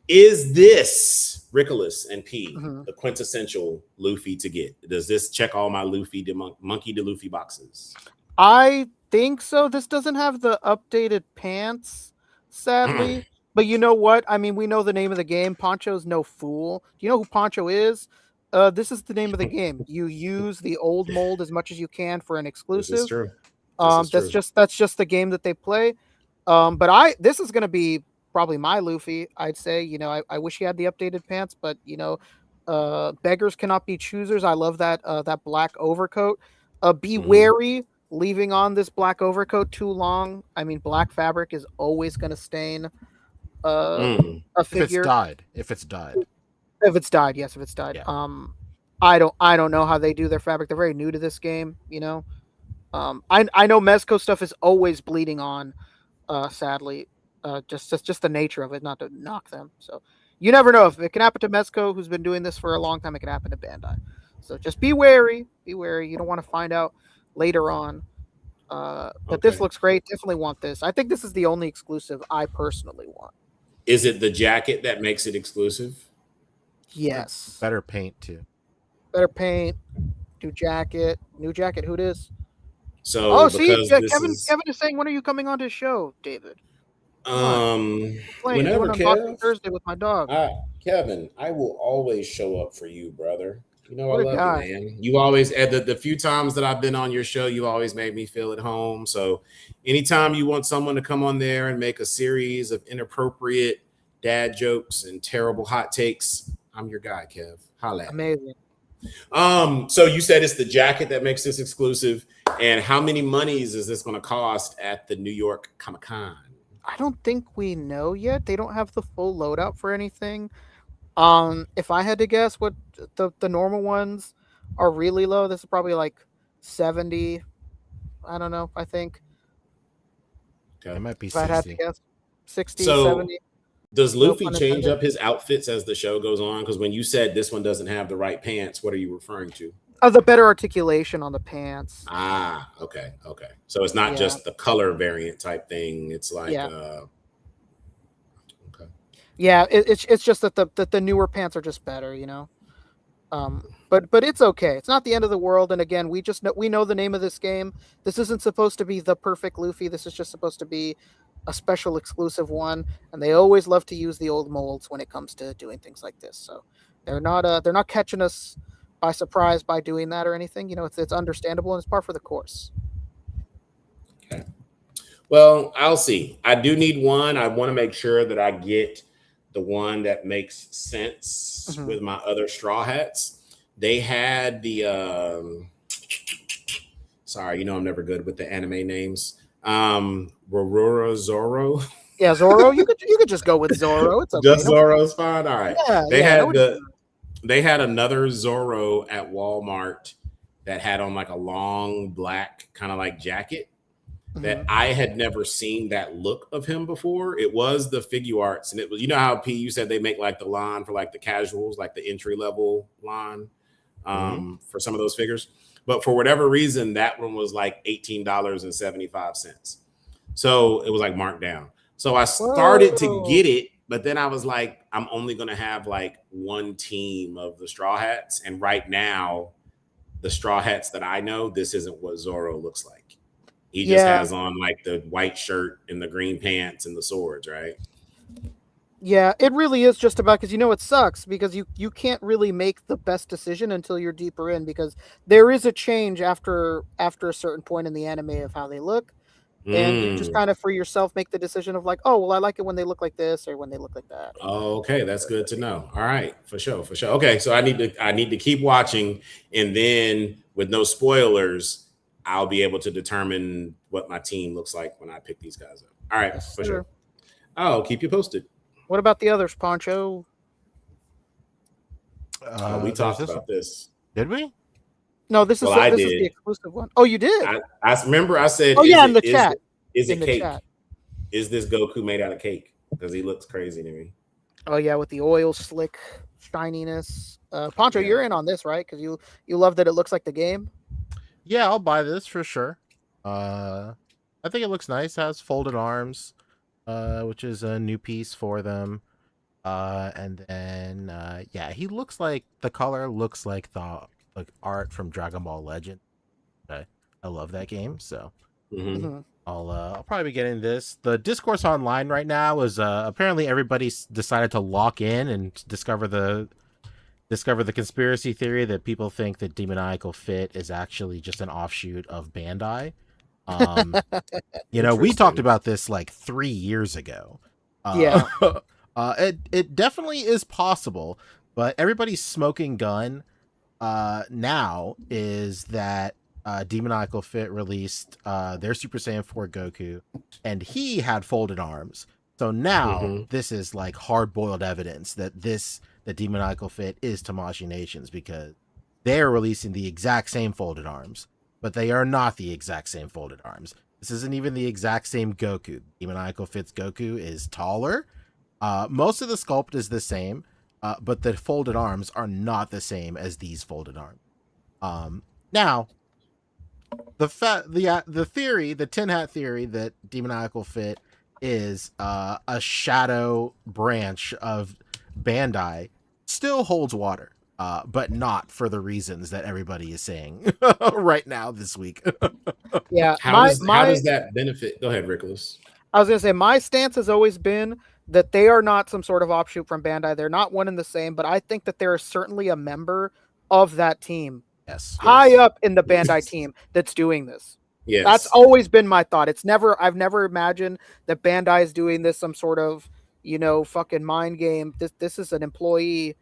Is this Rickolas and P Mhm. the quintessential Luffy to get? Does this check all my Luffy Monkey D. Luffy boxes? I think so. This doesn't have the updated pants, sadly. But you know what? I mean, we know the name of the game. Poncho's no fool. Do you know who Poncho is? This is the name of the game. You use the old mold as much as you can for an This is exclusive. true. This is true. That's just the game that they play. But this is gonna be probably my Luffy. I'd say. I wish he had the updated pants, but beggars cannot be choosers. I love that black overcoat. Be wary leaving on this black overcoat too long. I mean, black fabric is always gonna stain a If it's figure. dyed. If it's dyed, yes, if it's dyed. Yeah. I don't know how they do their fabric. They're very new to this game. I know Mezco stuff is always bleeding on. Sadly, just the nature of it. Not to knock them. So you never know if it can happen to Mezco, who's been doing this for a long time. It can happen to Bandai. So just be wary. Be wary. You don't want to find out later on. But this looks great. Definitely want this. I think this is the only exclusive I personally want. Is it the jacket that makes it exclusive? Yes. Better paint too. Better paint. New jacket. Who it is? So see, because Kevin is saying, when are you coming on his show, David? Whenever, Doing Kev. Thursday with my dog. Kevin, I will always show up for you, brother. You know, What I a love guy. you, man. You always, the few times that I've been on your show, you always made me feel at home. So anytime you want someone to come on there and make a series of inappropriate dad jokes and terrible hot takes, I'm your guy, Kev. Holla at me. Amazing. So you said it's the jacket that makes this exclusive. And how many monies is this going to cost at the New York Comic-Con? I don't think we know yet. They don't have the full loadout for anything. If I had to guess what the normal ones are really low, this is probably like 70. I don't know. I think It might be if I had to 60. guess 60, So 70. does No Luffy pun change intended. up his outfits as the show goes on? Because when you said this one doesn't have the right pants, what are you referring to? The better articulation on the pants. Okay. So it's not just the color variant type thing. It's like, okay. Yeah, it's just that the newer pants are just better, But it's okay. It's not the end of the world. And again, we know the name of this game. This isn't supposed to be the perfect Luffy. This is just supposed to be a special exclusive one. And they always love to use the old molds when it comes to doing things like this. So they're not catching us by surprise by doing that or anything. It's understandable and it's par for the course. Okay. Well, I'll see. I do need one. I want to make sure that I get the one that makes sense with my other Straw Hats. They had the sorry, I'm never good with the anime names. Rorora Zoro. Yeah, Zoro. You could just go with Zoro. It's okay. Just Zoro's fine. All right. Yeah, they had another Zoro at Walmart that had on like a long black kind of like jacket that I had never seen that look of him before. It was the figure arts, and it was, how P, you said they make like the line for like the casuals, like the entry level line for some of those figures. But for whatever reason, that one was like $18.75. So it was like marked down. So I started to get it, but then I was like, I'm only going to have like one team of the Straw Hats. And right now, the Straw Hats that I know, this isn't what Zoro looks like. He just has on like the white shirt and the green pants and the swords, right? Yeah, it really is just about, because it sucks because you can't really make the best decision until you're deeper in, because there is a change after a certain point in the anime of how they look. And you just kind of for yourself make the decision of like, oh, well, I like it when they look like this or when they look like that. Okay, that's good to know. All right, for sure. Okay, so I need to keep watching, and then with no spoilers, I'll be able to determine what my team looks like when I pick these guys up. All right, for sure. I'll keep you posted. What about the others, Poncho? We talked about this. Did we? No, this is the exclusive one. Oh, you did? I remember I said, in the chat. Is it cake? Is this Goku made out of cake? Because he looks crazy to me. Oh, yeah, with the oil slick shininess. Poncho, you're in on this, right? Because you love that it looks like the game? Yeah, I'll buy this for sure. I think it looks nice. It has folded arms, which is a new piece for them. And then yeah, he looks like the color looks like the art from Dragon Ball Legend. I love that game, so Mhm. Mhm. I'll probably be getting this. The discourse online right now is apparently everybody's decided to lock in and discover the conspiracy theory that people think that Demoniacal Fit is actually just an offshoot of Bandai. You know, we talked Interesting. about this like 3 years ago. Yeah. It definitely is possible, but everybody's smoking gun now is that Demoniacal Fit released their Super Saiyan 4 Goku, and he had folded arms. So now Mhm. this is like hard-boiled evidence that Demoniacal Fit is Tamashii Nations, because they're releasing the exact same folded arms, but they are not the exact same folded arms. This isn't even the exact same Goku. Demoniacal Fit's Goku is taller. Most of the sculpt is the same, but the folded arms are not the same as these folded arms. Now, the theory, the tin hat theory that Demoniacal Fit is a shadow branch of Bandai still holds water, but not for the reasons that everybody is saying right now this week. Yeah. How does that benefit? Go ahead, Nicholas. I was gonna say my stance has always been that they are not some sort of offshoot from Bandai. They're not one and the same, but I think that there is certainly a member of that team Yes. high up in the Bandai team that's doing this. Yes. That's always been my thought. I've never imagined that Bandai is doing this some sort of, fucking mind game. This is an employee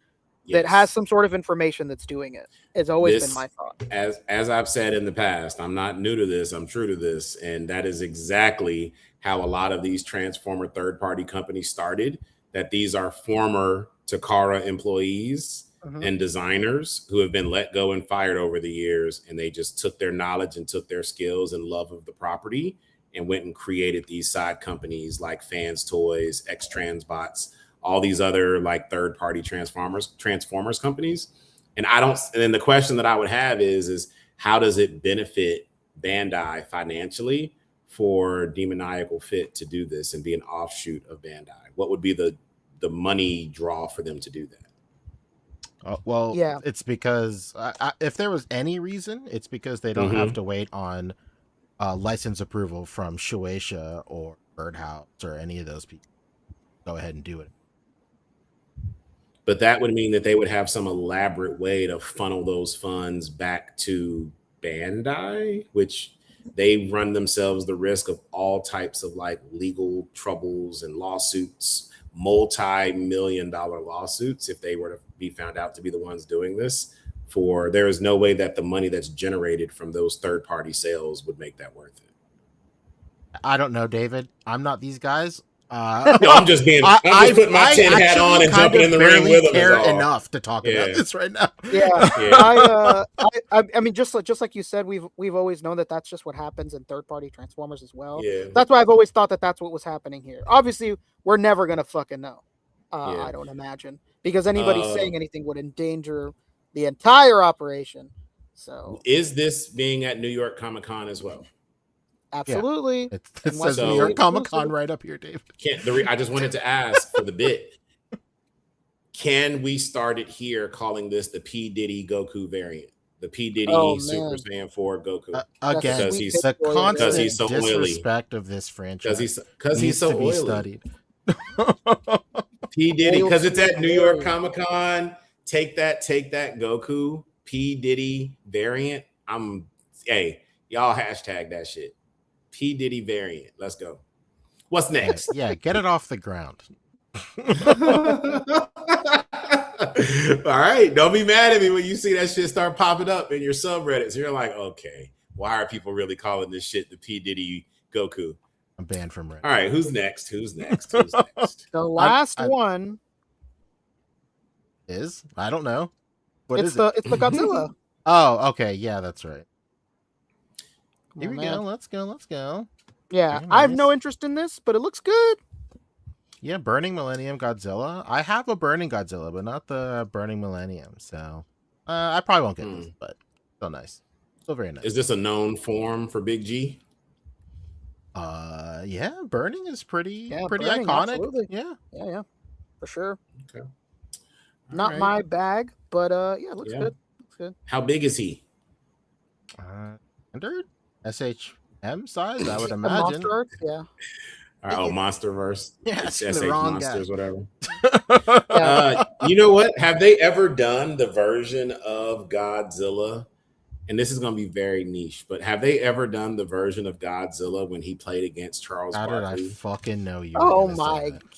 that has some sort of information that's doing it. It's always been my thought. As I've said in the past, I'm not new to this. I'm true to this, and that is exactly how a lot of these Transformer third-party companies started. That these are former Takara employees and designers who have been let go and fired over the years, and they just took their knowledge and took their skills and love of the property and went and created these side companies like Fans Toys, X Transbots, all these other like third-party Transformers companies. And then the question that I would have is how does it benefit Bandai financially for Demoniacal Fit to do this and be an offshoot of Bandai? What would be the money draw for them to do that? Well, Yeah. it's because if there was any reason, it's because they don't have to wait on license approval from Shueisha or Birdhouse or any of those people. Go ahead and do it. But that would mean that they would have some elaborate way to funnel those funds back to Bandai, which they run themselves the risk of all types of like legal troubles and lawsuits, multi-million-dollar lawsuits, if they were to be found out to be the ones doing this. There is no way that the money that's generated from those third-party sales would make that worth it. I don't know, David. I'm not these guys. No, I'm just putting my tin hat on and jumping in the ring with them. Care enough to talk about this right now. Yeah, I mean, just like you said, we've always known that that's just what happens in third-party Transformers as well. Yeah. That's why I've always thought that that's what was happening here. Obviously, we're never gonna fucking know. I don't imagine, because anybody saying anything would endanger the entire operation. So, is this being at New York Comic-Con as well? Absolutely. Yeah. It says New York Comic-Con right up here, Dave. I just wanted to ask for the bit. Can we start it here calling this the P. Diddy Goku variant? The P. Diddy Super Saiyan 4 Goku. Again, because he's the constant so disrespect of this franchise. Because he's so oily. Studied. P. Diddy, because it's at New York Comic-Con. Take that Goku P. Diddy variant. Hey, y'all hashtag that shit. P. Diddy variant. Let's go. What's next? Yeah, get it off the ground. All right. Don't be mad at me when you see that shit start popping up in your subreddits. You're like, okay, why are people really calling this shit the P. Diddy Goku? I'm banned from Reddit. All right, who's next? The last one is? I don't know. It's the Godzilla. Oh, okay. Yeah, that's right. Here we go. Let's go. Yeah, nice. I have no interest in this, but it looks good. Yeah, Burning Millennium Godzilla. I have a Burning Godzilla, but not the Burning Millennium. So I probably won't get this, but still nice. Still very nice. Is this a known form for Big G? Yeah, Burning is pretty Burning, iconic. absolutely. Yeah. for sure. Okay. Not right. my bag, but yeah, looks good. Looks good. How big is he? Standard SHM size, I would And imagine. Monster Arts, yeah. Monsterverse. Yeah, It's asking the SH wrong Monsters, guy. whatever. You know what? Have they ever done the version of Godzilla? And this is going to be very niche, but have they ever done the version of Godzilla when he played against Charles How did I Barkley? fucking know you were Oh gonna say my that?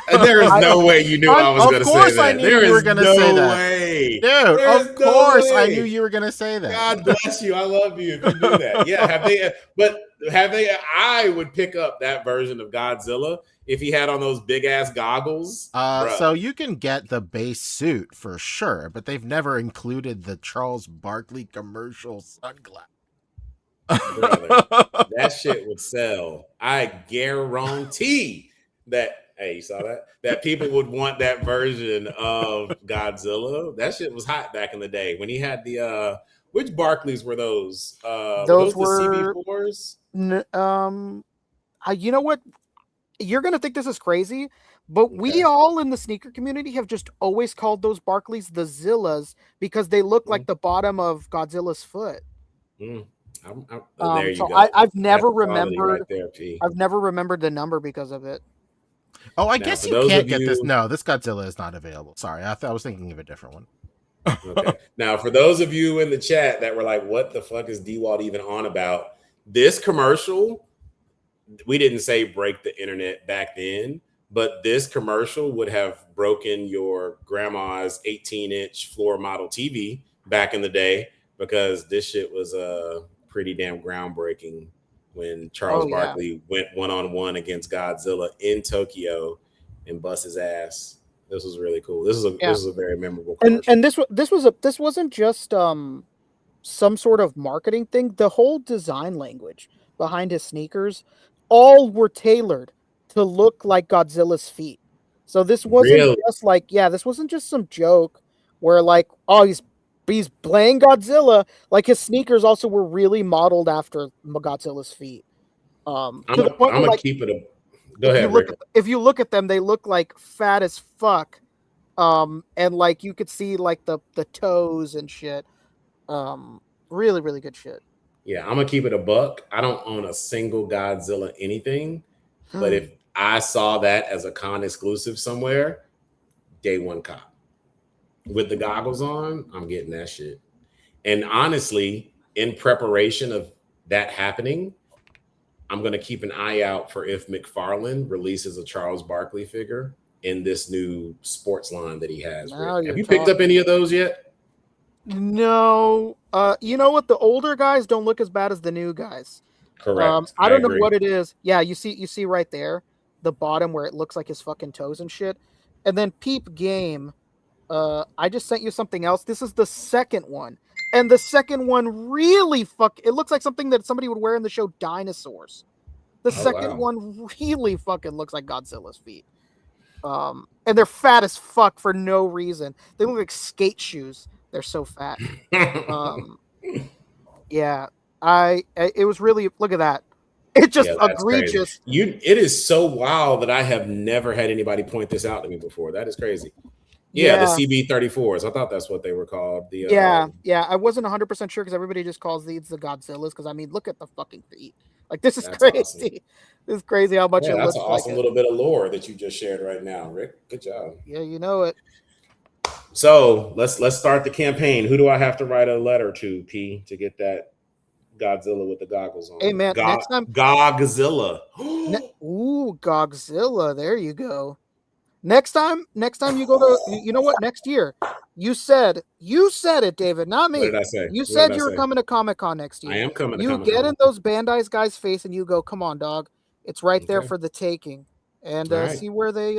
god. There is no way you knew I was Of going to say course that. I knew There you were is gonna no say that. way. Dude, There's of no course I way. knew you were gonna say that. God bless you. I love you if you do that. Yeah, have they? But have they? I would pick up that version of Godzilla if he had on those big ass goggles. So you can get the base suit for sure, but they've never included the Charles Barkley commercial sunglasses. Brother, that shit would sell. I guarantee that. Hey, you saw that? That people would want that version of Godzilla. That shit was hot back in the day when he had the which Barclays were those? Those were were the CB4s? You know what? You're gonna think this is crazy, but we all in the sneaker community have just always called those Barclays the Zillas because they look like the bottom of Godzilla's foot. There you So go. I've never remembered. Right there, P. I've never remembered the number because of it. Oh, I Now, guess for you those can't of get this. you- No, this Godzilla is not available. Sorry, I was thinking of a different one. Okay. Now, for those of you in the chat that were like, what the fuck is D-Walt even on about? This commercial, we didn't say break the internet back then, but this commercial would have broken your grandma's 18-inch floor model TV back in the day because this shit was pretty damn groundbreaking when Charles Barkley went one-on-one against Godzilla in Tokyo and bust his ass. This was really cool. This is a very memorable commercial. And this wasn't just some sort of marketing thing. The whole design language behind his sneakers all were tailored to look like Godzilla's feet. So this wasn't just like, this wasn't just some joke where like, oh, he's playing Godzilla. Like his sneakers also were really modeled after Godzilla's feet. I'm gonna keep it. Go ahead, Rick. If you look at them, they look like fat as fuck. And like you could see like the toes and shit. Really, really good shit. Yeah, I'm gonna keep it a buck. I don't own a single Godzilla anything, but if I saw that as a con exclusive somewhere, day one cop with the goggles on, I'm getting that shit. And honestly, in preparation of that happening, I'm gonna keep an eye out for if McFarlane releases a Charles Barkley figure in this new sports line that he has. Have you picked up any of those yet? No. You know what? The older guys don't look as bad as the new guys. Correct. I don't know what it is. Yeah, you see right there, the bottom where it looks like his fucking toes and shit. And then Peep Game. I just sent you something else. This is the second one. And the second one really it looks like something that somebody would wear in the show Dinosaurs. The second one really fucking looks like Godzilla's feet. And they're fat as fuck for no reason. They look like skate shoes. They're so fat. Yeah. It was really, look at that. It's just egregious. It is so wild that I have never had anybody point this out to me before. That is crazy. Yeah, the CB34s. I thought that's what they were called. Yeah. I wasn't 100% sure because everybody just calls these the Godzillas. Because I mean, look at the fucking feet. Like this is crazy. Awesome. This is crazy how much it looks like. That's an awesome little bit of lore that you just shared right now, Rick. Good job. Yeah, you know it. So let's start the campaign. Who do I have to write a letter to, P, to get that Godzilla with the goggles on? Hey man, next time Godzilla. Ooh, Godzilla. There you go. Next time you go to, you know what? Next year, you said it, David, not me. What did I say? You said you were coming to Comic-Con next year. I am coming to Comic-Con. You get in those Bandai's guys' face and you go, "Come on, dog, it's right there for the taking." And see where they.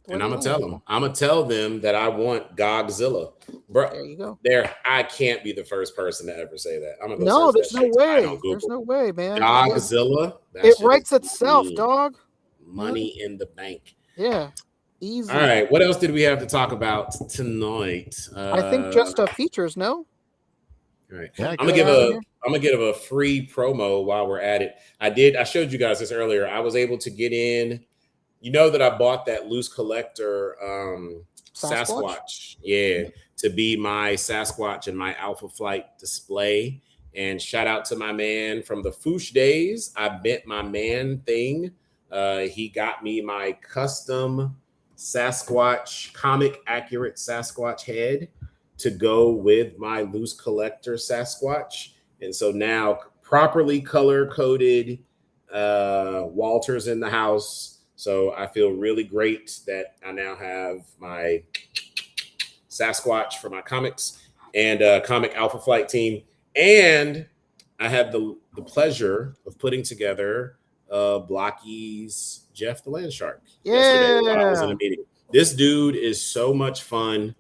And I'm gonna tell them that I want Godzilla, bro. There you go. I can't be the first person to ever say that. I'm gonna go. No, there's no way. There's no way, man. Godzilla. It writes itself, dog. Money in the bank. Yeah, easy. All right, what else did we have to talk about tonight? I think just features. No. All right, I'm gonna give a free promo while we're at it. I showed you guys this earlier. I was able to get in you know that I bought that loose collector Sasquatch? yeah, to be my Sasquatch and my Alpha Flight display. And shout out to my man from the Foosh days. I bent my man thing. He got me my custom Sasquatch, comic accurate Sasquatch head to go with my loose collector Sasquatch. And so now properly color coded Walter's in the house. So I feel really great that I now have my Sasquatch for my comics and comic Alpha Flight team. And I had the pleasure of putting together Blocky's Jeff the Land Shark yesterday while I was in a meeting. This dude is so much fun.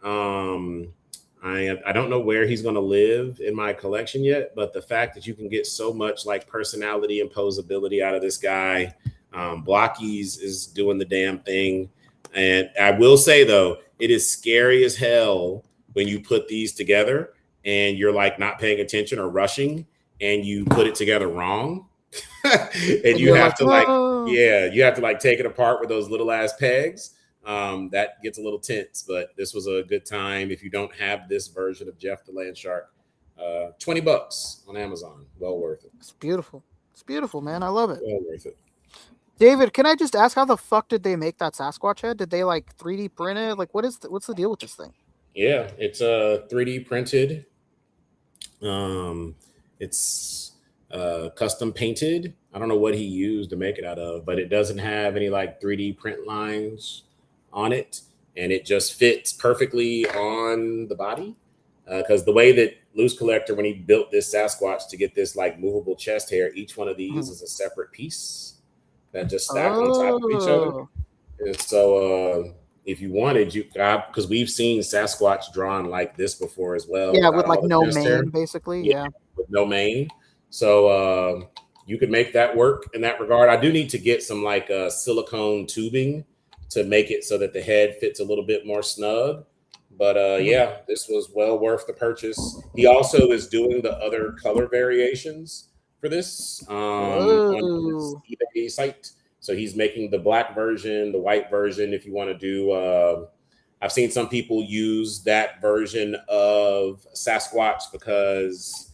I don't know where he's going to live in my collection yet, but the fact that you can get so much like personality and posability out of this guy, Blocky's is doing the damn thing. And I will say, though, it is scary as hell when you put these together and you're like not paying attention or rushing and you put it together wrong. And you have to you have to like take it apart with those little ass pegs. That gets a little tense, but this was a good time. If you don't have this version of Jeff the Land Shark, $20 on Amazon. Well worth it. It's beautiful. It's beautiful, man. I love it. Well worth it. David, can I just ask how the fuck did they make that Sasquatch head? Did they like 3D print it? Like what's the deal with this thing? Yeah, it's 3D printed. It's custom painted. I don't know what he used to make it out of, but it doesn't have any like 3D print lines on it, and it just fits perfectly on the body. Because the way that Loose Collector, when he built this Sasquatch to get this like movable chest hair, each one of these is a separate piece that just stack on top of each other. And so if you wanted, you because we've seen Sasquatch drawn like this before as well. Yeah, with like no mane, basically. Yeah, with no mane. So you could make that work in that regard. I do need to get some like silicone tubing to make it so that the head fits a little bit more snug. But yeah, this was well worth the purchase. He also is doing the other color variations for this on his eBay site. So he's making the black version, the white version. If you want to do, I've seen some people use that version of Sasquatch because,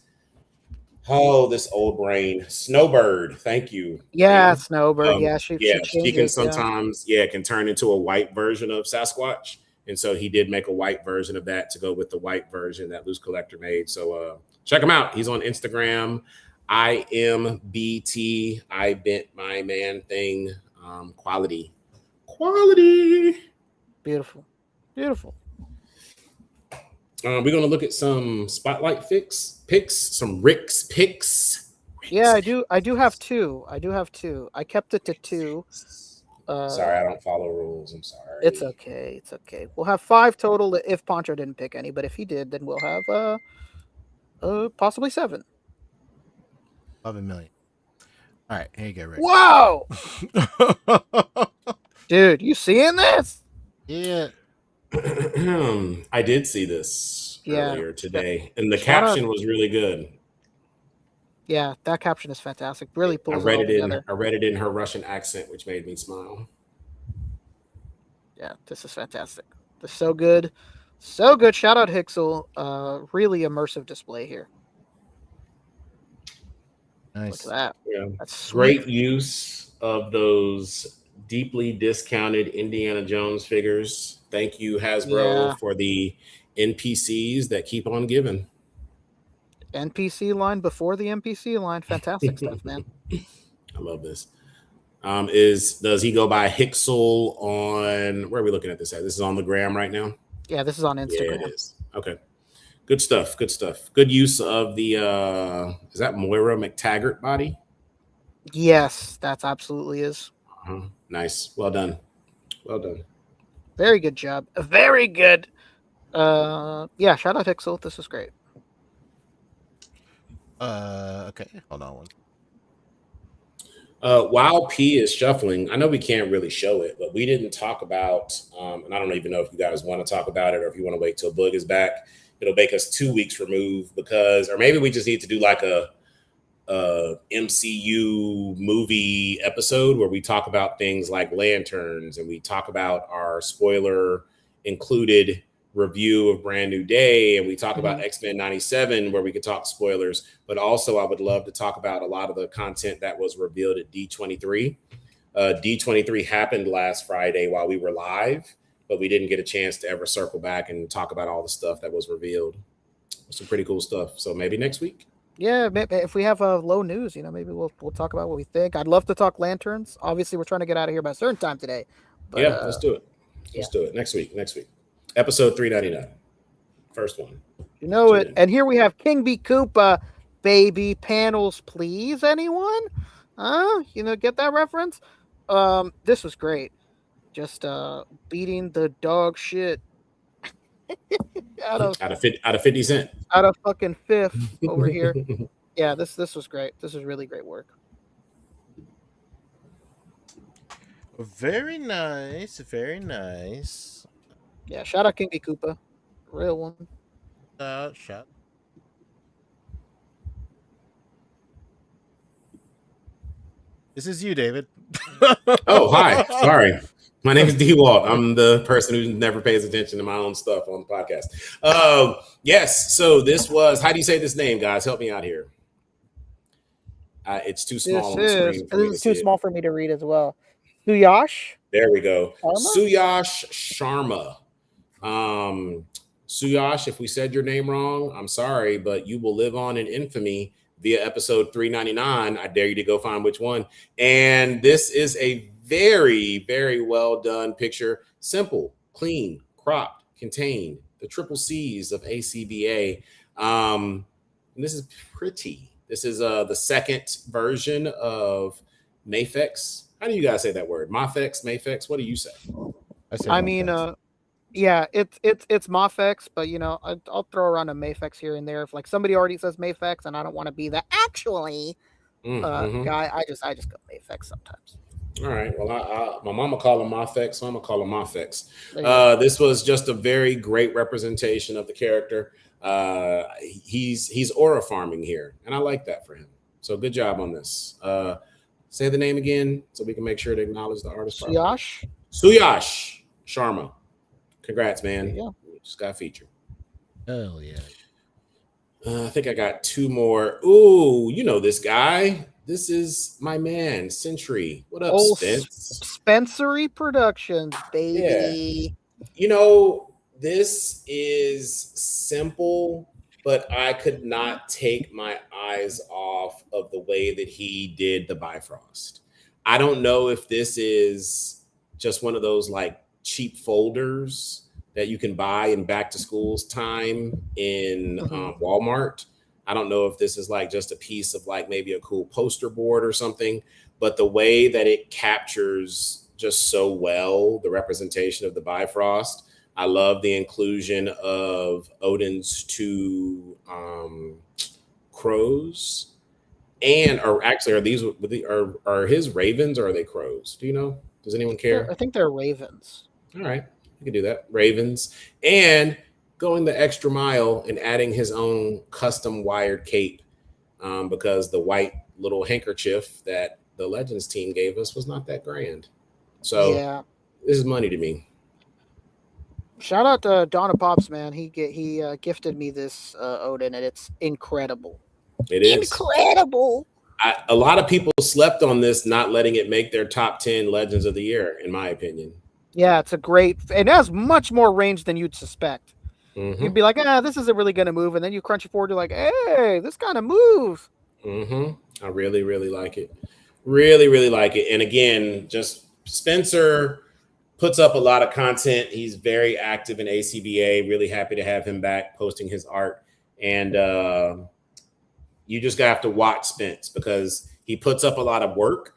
this old brain, Snowbird. Thank you. Yeah, Snowbird. She can sometimes can turn into a white version of Sasquatch. And so he did make a white version of that to go with the white version that Loose Collector made. So check him out. He's on Instagram. I.M.B.T. I bent my man thing. Quality. Beautiful. We're gonna look at some spotlight picks, some Rick's picks. Yeah, I do have two. I kept it to two. Sorry, I don't follow rules. I'm sorry. It's okay. We'll have 5 total if Poncho didn't pick any, but if he did, then we'll have possibly 7. 11 million. All right, here you go, Rick. Wow. Dude, you seeing this? Yeah. I did see this earlier today, and the caption was really good. Yeah, that caption is fantastic. Really pulls I read it in her Russian accent, which made me smile. Yeah, this is fantastic. This is so good. So good. Shout out Hixel. Really immersive display here. Nice. Look at that. Yeah. That's great use of those deeply discounted Indiana Jones figures. Thank you, Hasbro, for the NPCs that keep on giving. NPC line before the NPC line. Fantastic stuff, man. I love this. Does he go by Hixel on where are we looking at this at? This is on the gram right now? Yeah, this is on Instagram. Yeah, it is. Okay. Good stuff. Good use of the is that Moira McTaggart body? Yes, that absolutely is. Nice. Well done. Very good job. Very good. Yeah, shout out Hixel. This is great. Okay, hold on one. While P is shuffling, I know we can't really show it, but we didn't talk about, and I don't even know if you guys want to talk about it or if you want to wait till Boog is back. It'll make us 2 weeks removed or maybe we just need to do like a MCU movie episode where we talk about things like lanterns, and we talk about our spoiler included review of Brand New Day, and we talk about X-Men 97 where we could talk spoilers. But also I would love to talk about a lot of the content that was revealed at D23. D23 happened last Friday while we were live, but we didn't get a chance to ever circle back and talk about all the stuff that was revealed. Some pretty cool stuff. So maybe next week. Yeah, if we have low news, maybe we'll talk about what we think. I'd love to talk lanterns. Obviously, we're trying to get out of here by a certain time today. But, yeah, let's do it. Let's do it next week. Episode 399. First one. You know it. And here we have King B. Koopa, baby panels, please. Anyone? Get that reference? This was great. Just beating the dog shit out of 50 Cent. Out of fucking fifth over here. Yeah, this was great. This is really great work. Very nice. Very nice. Yeah, shout out King B. Koopa. Real one. Shout. This is you, David. Oh, hi. Sorry. My name is D-Walt. I'm the person who never pays attention to my own stuff on the podcast. Yes. So this was, how do you say this name, guys? Help me out here. It's too small on the screen. This is too small for me to read as well. Suyash? There we go. Sharma? Suyash Sharma. Suyash, if we said your name wrong, I'm sorry, but you will live on in infamy via episode 399. I dare you to go find which one. And this is a very, very well done picture. Simple, clean, cropped, contained. The triple C's of A.C.B.A. This is pretty. This is the second version of Mafex. How do you guys say that word? Mafex? What do you say? Yeah, it's Mafex, but I'll throw around a Mafex here and there. If like somebody already says Mafex and I don't want to be the actually guy, I just go Mafex sometimes. All right. Well, my mama call him Mafex, so I'm gonna call him Mafex. This was just a very great representation of the character. He's aura farming here, and I like that for him. So good job on this. Say the name again so we can make sure to acknowledge the artist. Suyash Sharma. Congrats, man. Yeah. Just got featured. Hell yeah. I think I got two more. Ooh, you know this guy. This is my man, Century. What up, Spence? Spencery Productions, baby. Yeah. This is simple, but I could not take my eyes off of the way that he did the Bifrost. I don't know if this is just one of those like cheap folders that you can buy in back to school's time in Walmart. I don't know if this is like just a piece of like maybe a cool poster board or something, but the way that it captures just so well the representation of the Bifrost. I love the inclusion of Odin's two crows, and are his ravens or are they crows? Do you know? Does anyone care? I think they're ravens. All right, you can do that. Ravens, and going the extra mile and adding his own custom wired cape because the white little handkerchief that the Legends team gave us was not that grand. So yeah, this is money to me. Shout out to Donna Pops, man. He gifted me this Odin, and it's incredible. It is incredible. A lot of people slept on this, not letting it make their top 10 Legends of the Year, in my opinion. Yeah, it's a great. It has much more range than you'd suspect. You'd be like, this isn't really going to move, and then you crunch it forward, you're like, hey, this kind of moves. I really, really like it. Really, really like it. And again, just Spencer puts up a lot of content. He's very active in A.C.B.A. Really happy to have him back posting his art. And you just have to watch Spence because he puts up a lot of work,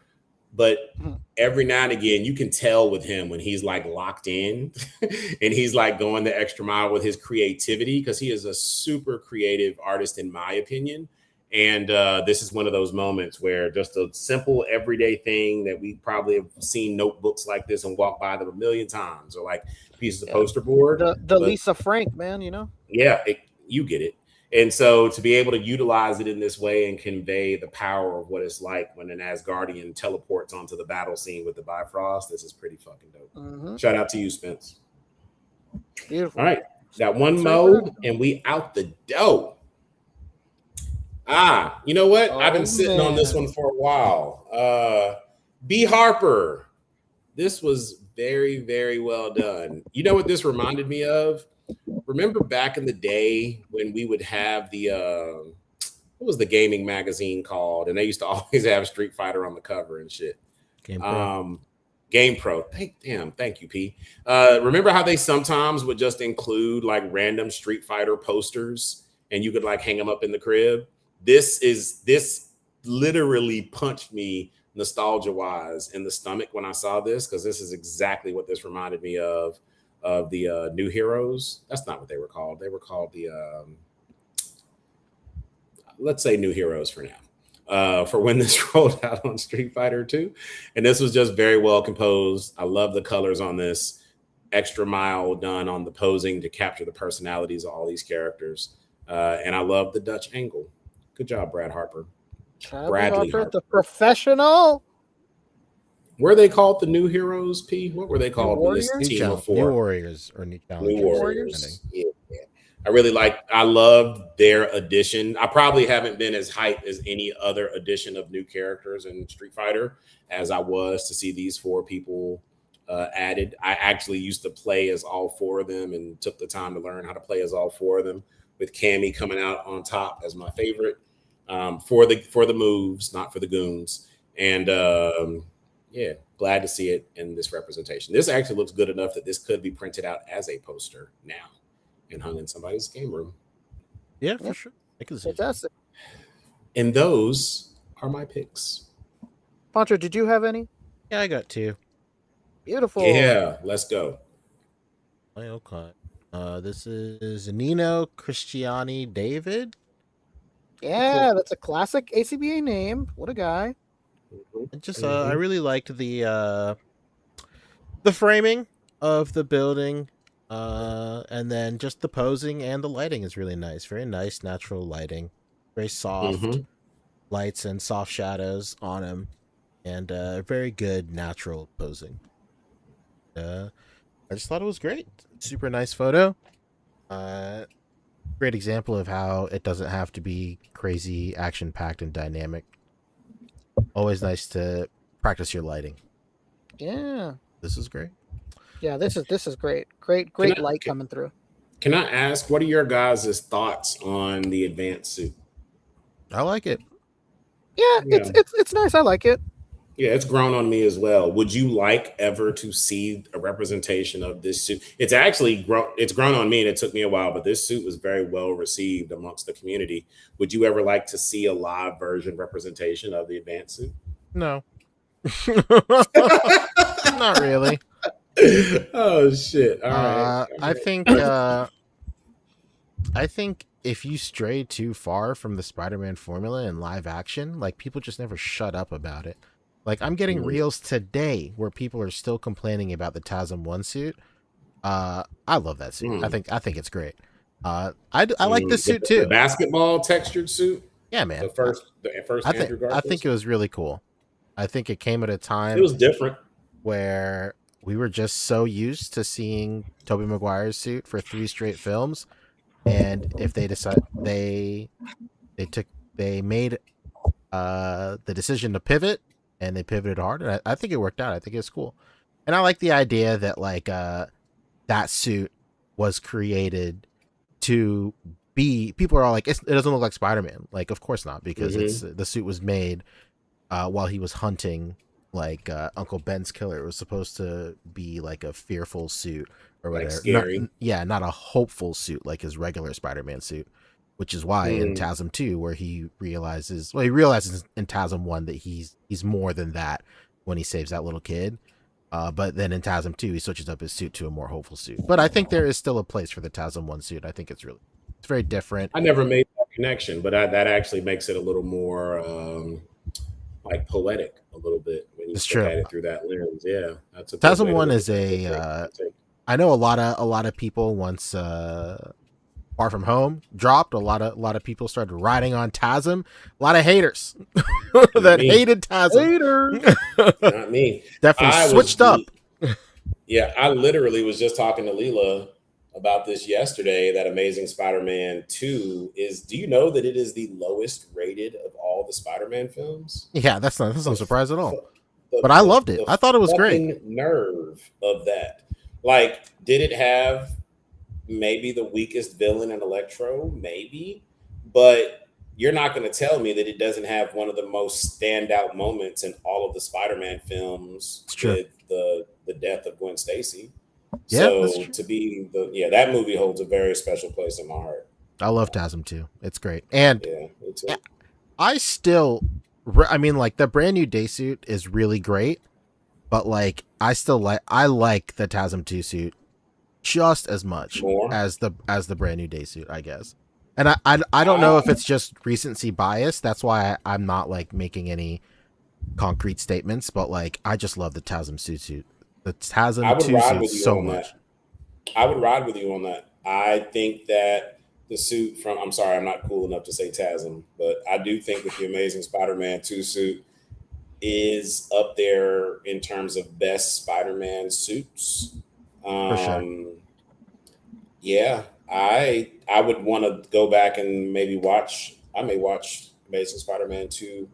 but every now and again you can tell with him when he's like locked in and he's like going the extra mile with his creativity because he is a super creative artist in my opinion. And this is one of those moments where just a simple everyday thing that we probably have seen notebooks like this and walked by them a million times or like pieces of poster board. The Lisa Frank, man, Yeah, you get it. And so to be able to utilize it in this way and convey the power of what it's like when an Asgardian teleports onto the battle scene with the Bifrost, this is pretty fucking dope. Shout out to you, Spence. Beautiful. All right. Got one mo and we out the dough. You know what? I've been sitting on this one for a while. B. Harper. This was very, very well done. You know what this reminded me of? Remember back in the day when we would have the what was the gaming magazine called? And they used to always have Street Fighter on the cover and shit. Game Pro. Game Pro. Thank you, P. Remember how they sometimes would just include like random Street Fighter posters and you could like hang them up in the crib? This literally punched me nostalgia-wise in the stomach when I saw this, because this is exactly what this reminded me of the New Heroes. That's not what they were called. They were called the let's say New Heroes for now. For when this rolled out on Street Fighter 2. And this was just very well composed. I love the colors on this. Extra mile done on the posing to capture the personalities of all these characters. And I love the Dutch angle. Good job, Brad Harper. Bradley Harper. The professional. Were they called the New Heroes, P? What were they called when this team of four? New Warriors or New Challengers. New Warriors. Yeah. I loved their addition. I probably haven't been as hyped as any other addition of new characters in Street Fighter as I was to see these four people added. I actually used to play as all four of them and took the time to learn how to play as all four of them, with Cammy coming out on top as my favorite for the moves, not for the goons. And glad to see it in this representation. This actually looks good enough that this could be printed out as a poster now and hung in somebody's game room. Yeah, for sure. I can see Fantastic. And those are my picks. Pancho, did you have any? Yeah, I got two. Beautiful. Yeah, let's go. Okay. This is Nino Cristiani David. Yeah, that's a classic A.C.B.A name. What a guy. Just I really liked the framing of the building, and then just the posing and the lighting is really nice. Very nice natural lighting, very soft lights and soft shadows on him, and very good natural posing. I just thought it was great. Super nice photo. Great example of how it doesn't have to be crazy action packed and dynamic. Always nice to practice your lighting. Yeah. This is great. Yeah, this is great. Great light coming through. Can I ask, what are your guys' thoughts on the advanced suit? I like it. Yeah, it's nice. I like it. Yeah, it's grown on me as well. Would you like ever to see a representation of this suit? It's actually grown on me, and it took me a while, but this suit was very well received amongst the community. Would you ever like to see a live version representation of the advanced suit? No. Not really. Oh shit. All right. I think if you stray too far from the Spider-Man formula in live action, like, people just never shut up about it. Like, I'm getting reels today where people are still complaining about the TASM 1 suit. I love that suit. I think it's great. I like this suit too. The basketball textured suit. Yeah, man. The first Andrew Garfield. I think it was really cool. I think it came at a time. It was different, where we were just so used to seeing Tobey Maguire's suit for 3 straight films, and if they decide they made the decision to pivot. And they pivoted hard, and I think it worked out. I think it's cool, and I like the idea that like that suit was created to be. People are all like, it doesn't look like Spider-Man. Like, of course not, because the suit was made while he was hunting like Uncle Ben's killer. It was supposed to be like a fearful suit or whatever. Like scary. Not a hopeful suit like his regular Spider-Man suit. Which is why in TASM 2, where he realizes in TASM 1 that he's more than that when he saves that little kid. But then in TASM 2, he switches up his suit to a more hopeful suit. But I think there is still a place for the TASM 1 suit. I think it's very different. I never made that connection, but that actually makes it a little more like poetic a little bit when you look at it through that lens. Yeah, that's a TASM 1 is I know a lot of people once Far From Home dropped. A lot of people started riding on TASM. A lot of haters that me. hated TASM. Later. Not me. Definitely I switched was, up. Yeah, I literally was just talking to Leela about this yesterday. That Amazing Spider-Man 2 is. Do you know that it is the lowest rated of all the Spider-Man films? Yeah, that's no surprise at all. The- But I the- loved it. the I thought it was great. fucking nerve of that. Like, did it have maybe the weakest villain in Electro? Maybe, but you're not going to tell me that it doesn't have one of the most standout moments in all of the Spider-Man films It's true. with the death of Gwen Stacy. Yeah, that's So true. to be that movie holds a very special place in my heart. I love TASM too. It's great. And Yeah, me too. I still, I mean, like the brand new day suit is really great, but like I like the TASM 2 suit just as much More? as the brand new day suit, I guess. And I don't know if it's just recency bias. That's why I'm not like making any concrete statements, but like I just love the TASM suit. The TASM I would 2 ride with suit you so on much. that. I would ride with you on that. I think that the suit from, I'm sorry, I'm not cool enough to say TASM, but I do think that the Amazing Spider-Man 2 suit is up there in terms of best Spider-Man suits. For sure. Yeah, I would want to go back and maybe watch. I may watch Amazing Spider-Man 2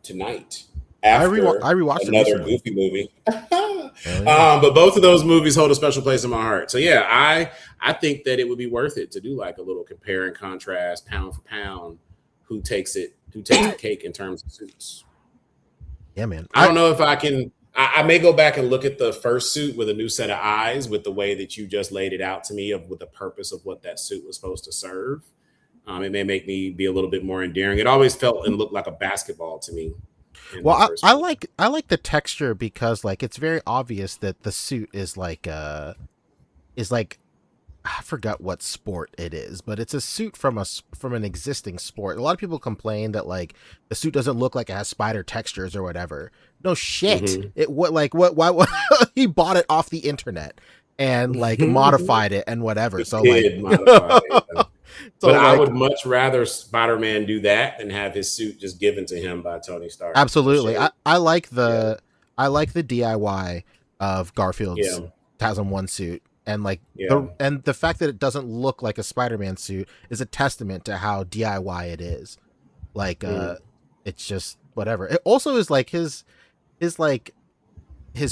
tonight after I rewatched it another recently. Goofy movie. Yeah. But both of those movies hold a special place in my heart. So yeah, I think that it would be worth it to do like a little compare and contrast, pound for pound, who takes the cake in terms of suits. Yeah, man. I don't know if I can. I may go back and look at the first suit with a new set of eyes, with the way that you just laid it out to me, with the purpose of what that suit was supposed to serve. It may make me be a little bit more endearing. It always felt and looked like a basketball to me. Well, I like the texture because like it's very obvious that the suit is like I forgot what sport it is, but it's a suit from an existing sport. A lot of people complain that like the suit doesn't look like it has spider textures or whatever. No shit. Mhm. It why he bought it off the internet and like modified it and whatever. So Did like modify it, yeah. so But I like, would much rather Spider-Man do that than have his suit just given to him by Tony Stark. absolutely. Shit. I like the DIY of Garfield's Yeah. TASM 1 suit. And like Yeah. the fact that it doesn't look like a Spider-Man suit is a testament to how DIY it is. Like it's just whatever. It also is like his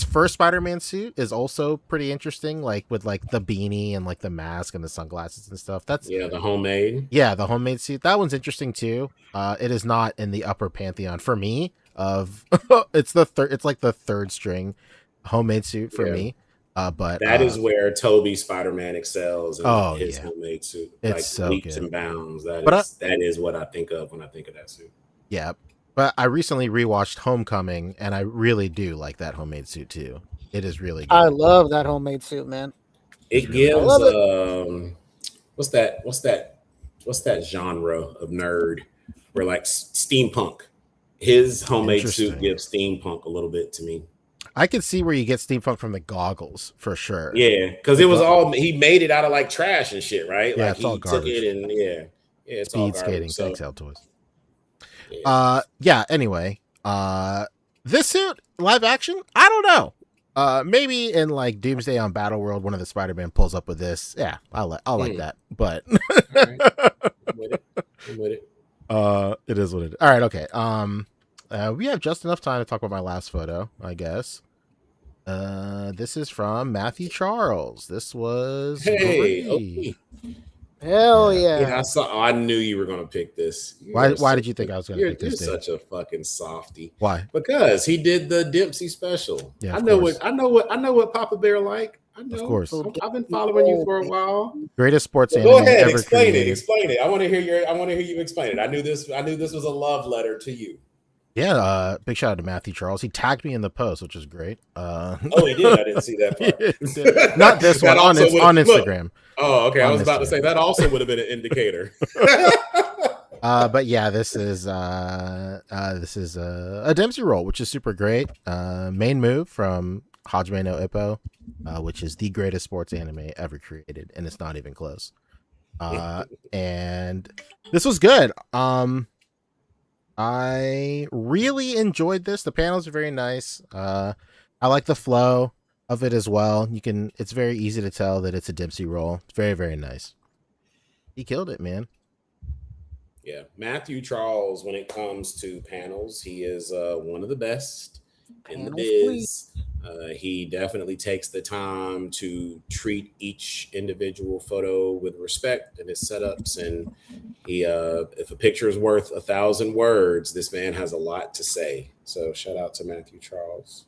first Spider-Man suit is also pretty interesting, like with like the beanie and like the mask and the sunglasses and stuff. That's The homemade. yeah, the homemade suit. That one's interesting too. It is not in the upper pantheon for me of it's like the third string homemade suit for me. But that is where Toby Spider-Man excels in his yeah. homemade suit. It's like so leaps good. and bounds. That is what I think of when I think of that suit. Yeah. But I recently rewatched Homecoming and I really do like that homemade suit too. It is really good. I love that homemade suit, man. It gives what's that genre of nerd where like steampunk. His homemade suit gives steampunk a little bit to me. I can see where you get steampunk from the goggles for sure. Yeah, because it was all he made it out of like trash and shit, right? Yeah, like it's all he took garbage. it and it's Speed all garbage. skating, So, thanks L Toys. Anyway, this suit live action, I don't know. Maybe in like Doomsday on Battle World, one of the Spider-Man pulls up with this. Yeah, I'll like that. But right. I'm with it. it is what it is. All right, okay. We have just enough time to talk about my last photo, I guess. This is from Matthew Charles. This was Hey, great. okay. Hell yeah. Yeah, I knew you were gonna pick this. Why did you think I was going to pick this? You're Dave? such a fucking softie. Why? Because he did the Dempsey special. Yeah, I know course. what Papa Bear like. I know. Of course. I've been following you for a while. Greatest sports Go anime ahead, ever explain created. it. Explain it. I want to hear you explain it. I knew this was a love letter to you. Yeah, big shout out to Matthew Charles. He tagged me in the post, which is great. Oh, he did. I didn't see that part. Not this one on Instagram. Oh, okay. I was about to Instagram. say that also would have been an indicator. But yeah, this is a Dempsey roll, which is super great. Main move from Hajime no Ippo, which is the greatest sports anime ever created, and it's not even close. And this was good. I really enjoyed this. The panels are very nice. I like the flow of it as well. It's very easy to tell that it's a Dempsey roll. It's very, very nice. He killed it, man. Yeah, Matthew Charles, when it comes to panels, he is one of the best in the biz. He definitely takes the time to treat each individual photo with respect in his setups. And he, if a picture is worth 1,000 words, this man has a lot to say. So shout out to Matthew Charles.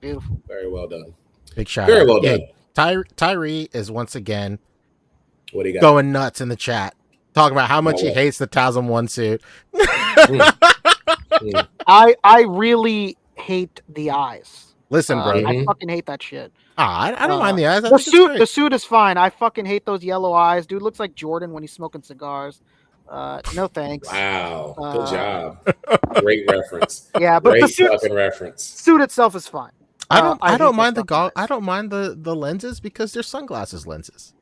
Beautiful. Very well done. Big shout Very out. well done. Tyree is once again What do you got? going nuts in the chat. Talking about how much he hates the TASM-1 suit. I really hate the eyes. Listen, bro. I fucking hate that shit. I don't mind the eyes. The suit is fine. I fucking hate those yellow eyes. Dude looks like Jordan when he's smoking cigars. No thanks. Wow. Good job. Great reference. Yeah, but great fucking reference. Suit itself is fine. I don't mind the lenses because they're sunglasses lenses.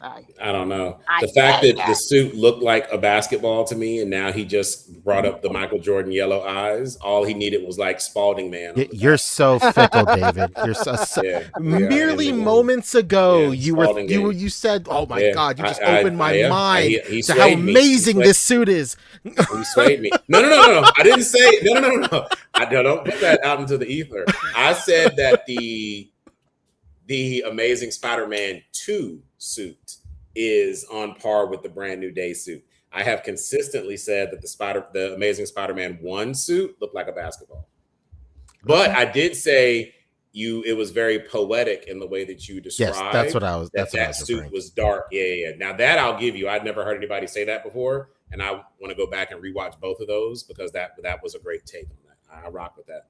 I don't know. The fact that the suit looked like a basketball to me, and now he just brought up the Michael Jordan yellow eyes. All he needed was like Spalding Man. You're so fickle, David. You're merely moments ago you said, "Oh my God, you just opened my mind to how amazing this suit is." He swayed me. No. I didn't say no. I don't put that out into the ether. I said that the Amazing Spider-Man 2 suit is on par with the Brand New Day suit. I have consistently said that the Amazing Spider-Man 1 suit looked like a basketball. But I did say it was very poetic in the way that you described. Yes, that's what I was. That suit was dark. Yeah. Now that I'll give you. I'd never heard anybody say that before, and I want to go back and rewatch both of those because that was a great take on that. I rock with that.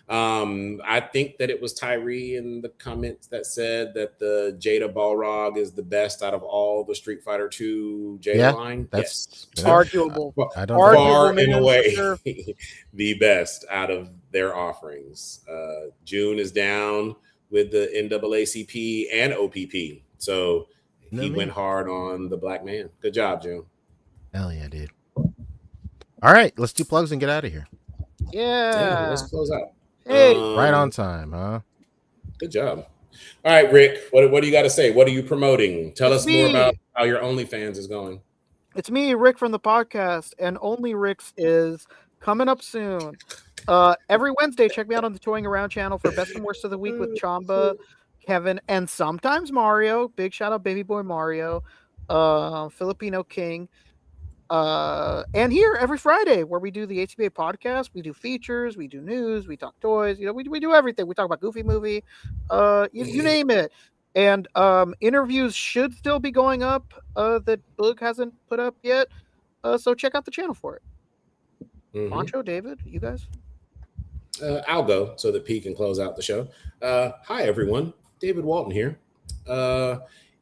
I think that it was Tyree in the comments that said that the Jada Balrog is the best out of all the Street Fighter 2 Jada line. That's arguable. Far and away the best out of their offerings. June is down with the NAACP and OPP. So he went hard on the black man. Good job, June. Hell yeah, dude. All right, let's do plugs and get out of here. Yeah, let's close out. Hey, right on time, huh? Good job. All right, Rick, what do you got to say? What are you promoting? Tell us more about how your OnlyFans is going. It's me, Rick from the podcast, and Only Rick's is coming up soon. Every Wednesday, check me out on the Toying Around channel for Best and Worst of the Week with Chamba, Kevin, and sometimes Mario. Big shout out, baby boy Mario, Filipino King. And here every Friday where we do the A.C.B.A. podcast, we do features, we do news, we talk toys, we do everything. We talk about Goofy movie, you name it. And interviews should still be going up that Boog hasn't put up yet. So check out the channel for it. Poncho, David, you guys? I'll go so that P can close out the show. Hi, everyone. David Walton here.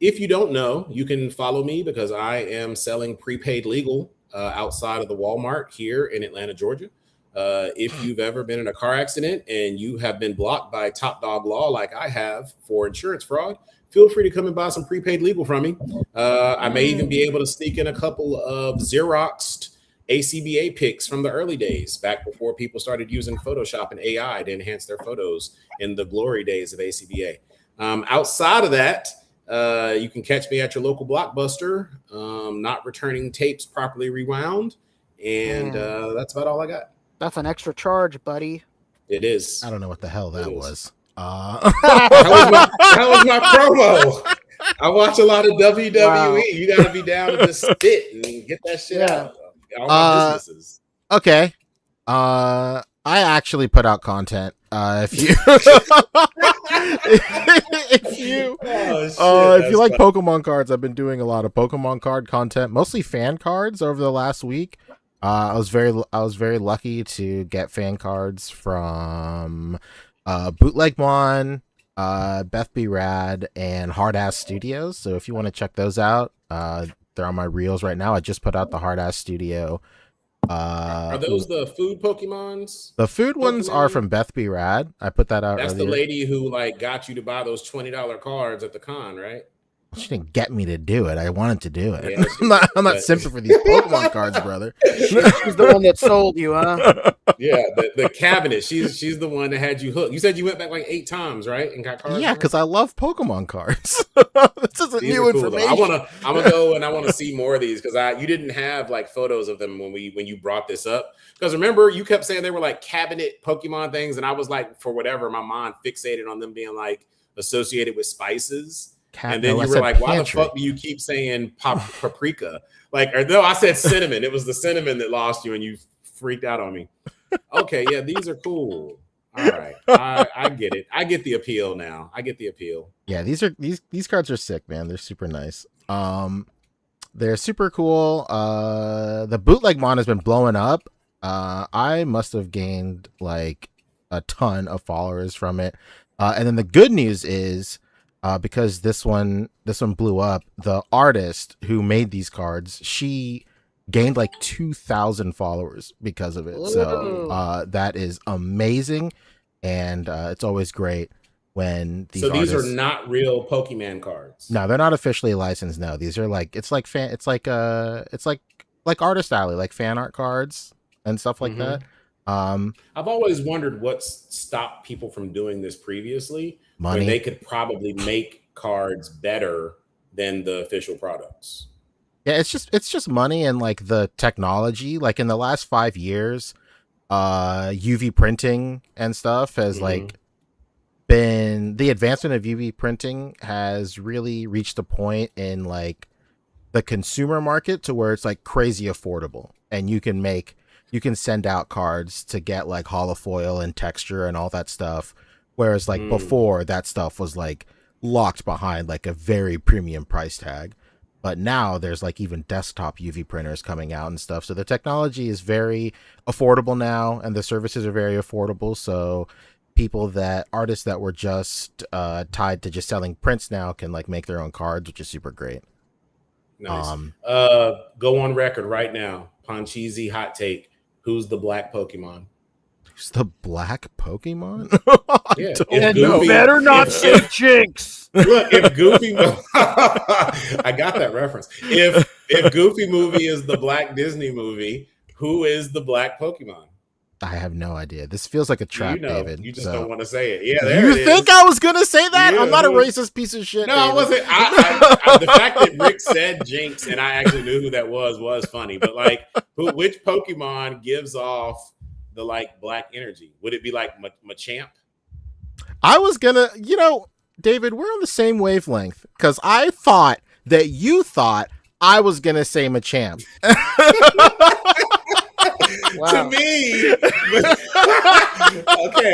If you don't know, you can follow me because I am selling prepaid legal outside of the Walmart here in Atlanta, Georgia. If you've ever been in a car accident and you have been blocked by Top Dog Law like I have for insurance fraud, feel free to come and buy some prepaid legal from me. I may even be able to sneak in a couple of Xeroxed A.C.B.A. pics from the early days, back before people started using Photoshop and AI to enhance their photos in the glory days of A.C.B.A. Outside of that, you can catch me at your local Blockbuster, not returning tapes properly rewound. And that's about all I got. That's an extra charge, buddy. It is. I don't know what the hell that was. That was my promo. I watch a lot of WWE. Wow. You got to be down to just spit and get that shit out. All my businesses. Okay. I actually put out content. If you if you like Pokemon cards, I've been doing a lot of Pokemon card content, mostly fan cards over the last week. I was very lucky to get fan cards from Bootleg Mon, Beth B Rad, and Hard Ass Studios. So if you want to check those out, they're on my reels right now. I just put out the Hard Ass Studio. Are those the food Pokemons? The food ones are from Beth B Rad. I put that out. That's earlier. The lady who got you to buy those $20 cards at the con, right? She didn't get me to do it. I wanted to do it. Yeah, I'm not simping for these Pokemon cards, brother. She's the one that sold you, huh? Yeah, the cabinet. She's the one that had you hooked. You said you went back like 8 times, right? And got cards. Yeah, because I love Pokemon cards. This isn't These new are cool, though. information. I'm gonna go and I want to see more of these because you didn't have like photos of them when you brought this up. Because remember, you kept saying they were like cabinet Pokemon things, and I was like, for whatever, my mind fixated on them being like associated with spices. And then you were like, why the fuck do you keep saying paprika? Like, or no, I said cinnamon. It was the cinnamon that lost you and you freaked out on me. Okay, yeah, these are cool. All right. I get it. I get the appeal now. I get the appeal. Yeah, these cards are sick, man. They're super nice. They're super cool. The bootleg mon has been blowing up. I must have gained like a ton of followers from it. And then the good news is because this one blew up, the artist who made these cards, she gained like 2,000 followers because of it. Whoa. So that is amazing, and it's always great when these. So these artists... are not real Pokemon cards. No, they're not officially licensed. No, these are like it's like Artist Alley, like fan art cards and stuff like that. I've always wondered what's stopped people from doing this previously. Money. When they could probably make cards better than the official products. Yeah, it's just money and like the technology. Like in the last 5 years, UV printing and stuff has like been the advancement of UV printing has really reached a point in like the consumer market to where it's like crazy affordable, and you can send out cards to get like holofoil and texture and all that stuff. Whereas like before, that stuff was like locked behind like a very premium price tag. But now there's like even desktop UV printers coming out and stuff. So the technology is very affordable now, and the services are very affordable. So artists that were just tied to just selling prints now can like make their own cards, which is super great. Nice. Go on record right now. Poncheezy hot take. Who's the black Pokemon? Who's the black Pokemon? Yeah. And you better not say Jinx. Look, if Goofy I got that reference. If Goofy movie is the black Disney movie, who is the black Pokemon? I have no idea. This feels like a trap, David. You just don't want to say it. Yeah, there you it is. think I was gonna say that? Yeah, I'm not a racist piece of shit. No, David. I wasn't. I, the fact that Rick said Jinx and I actually knew who that was funny. But like, which Pokemon gives off the like black energy? Would it be like Machamp? I was gonna, David, we're on the same wavelength because I thought that you thought I was gonna say Machamp. Wow. To me, okay,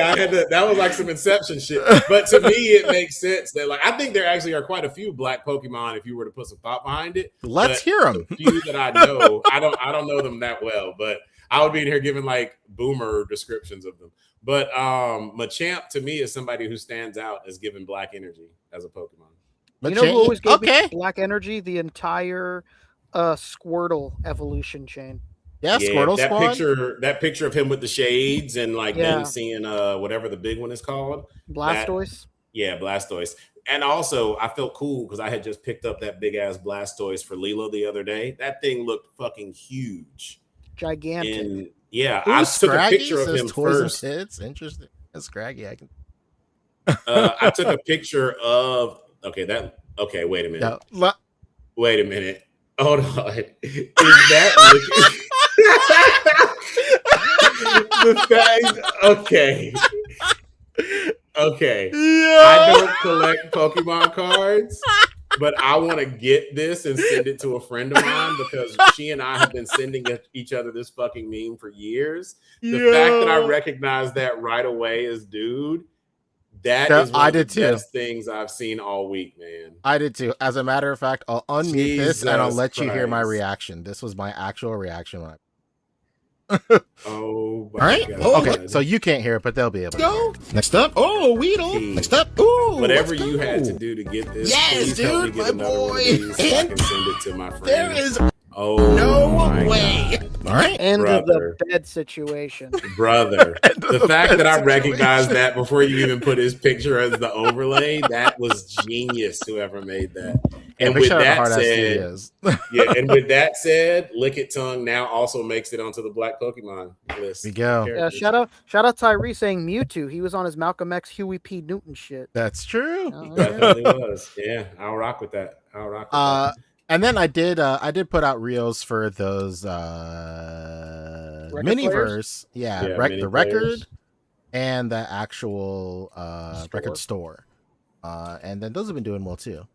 I had to. That was like some Inception shit. But to me, it makes sense that like I think there actually are quite a few black Pokemon if you were to put some thought behind it. Let's hear them. The few that I know, I don't know them that well, but I would be in here giving like boomer descriptions of them. But Machamp to me is somebody who stands out as giving black energy as a Pokemon. You know who always gave me black energy? The entire Squirtle evolution chain. Yeah, Squirtle Squad. That picture of him with the shades and like then seeing whatever the big one is called. Blastoise. Blastoise. And also I felt cool because I had just picked up that big ass Blastoise for Lilo the other day. That thing looked fucking huge. Gigantic. And I took a picture of him first. It's interesting. That's Scraggy. I took a picture of wait a minute. No, wait a minute. Hold on. Is that the fact? Okay. Yeah. I don't collect Pokemon cards, but I want to get this and send it to a friend of mine because she and I have been sending each other this fucking meme for years. The fact that I recognize that right away as dude. That is one of the best things I've seen all week, man. I did too. As a matter of fact, I'll unmute this and I'll let you hear my reaction. This was my actual reaction when Oh, my all right. God. Okay, so you can't hear it, but they'll be able to. Go. Next up. Oh, Weedle. Next up. Ooh. Whatever you had to do to get this. Yes, dude, my boy. So I can send it to my friend. There is no way. All right. End of the bed situation. Brother. The fact that I recognized that before you even put his picture as the overlay, that was genius, whoever made that. And big with shout out to that Hard Ass said, Studios. yeah, and with that said, Lick It Tongue now also makes it onto the Black Pokemon list. There we go. Yeah, Characters. shout out Tyree saying Mewtwo. He was on his Malcolm X Huey P. Newton shit. That's true. Oh, Definitely was. Yeah, I'll rock with that. I'll rock with that. And then I did put out reels for those Miniverse. Yeah, Yeah, mini the players. record and the actual record store. And then those have been doing well too.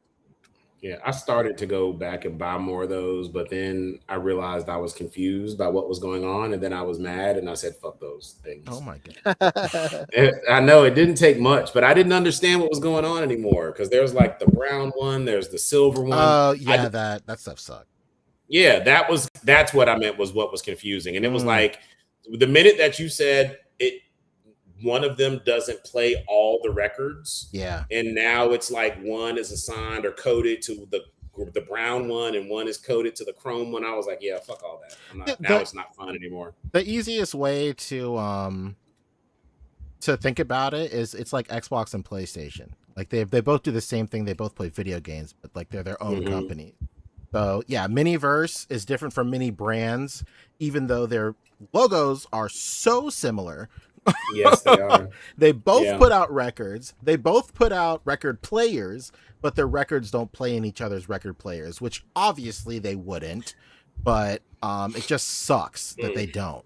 Yeah, I started to go back and buy more of those, but then I realized I was confused by what was going on, and then I was mad, and I said, "Fuck those things." Oh my god! I know it didn't take much, but I didn't understand what was going on anymore because there's like the brown one, there's the silver one. Oh yeah, that stuff sucked. Yeah, that's what I meant was what was confusing, and it was like the minute that you said it. One of them doesn't play all the records. Yeah. And now it's like one is assigned or coded to the brown one and one is coded to the chrome one. I was like, yeah, fuck all that. Now it's not fun anymore. The easiest way to think about it is it's like Xbox and PlayStation. Like they both do the same thing. They both play video games, but like they're their own company. So yeah, Miniverse is different from many brands, even though their logos are so similar. Yes, they are. They both put out records. They both put out record players, but their records don't play in each other's record players, which obviously they wouldn't. But it just sucks that they don't.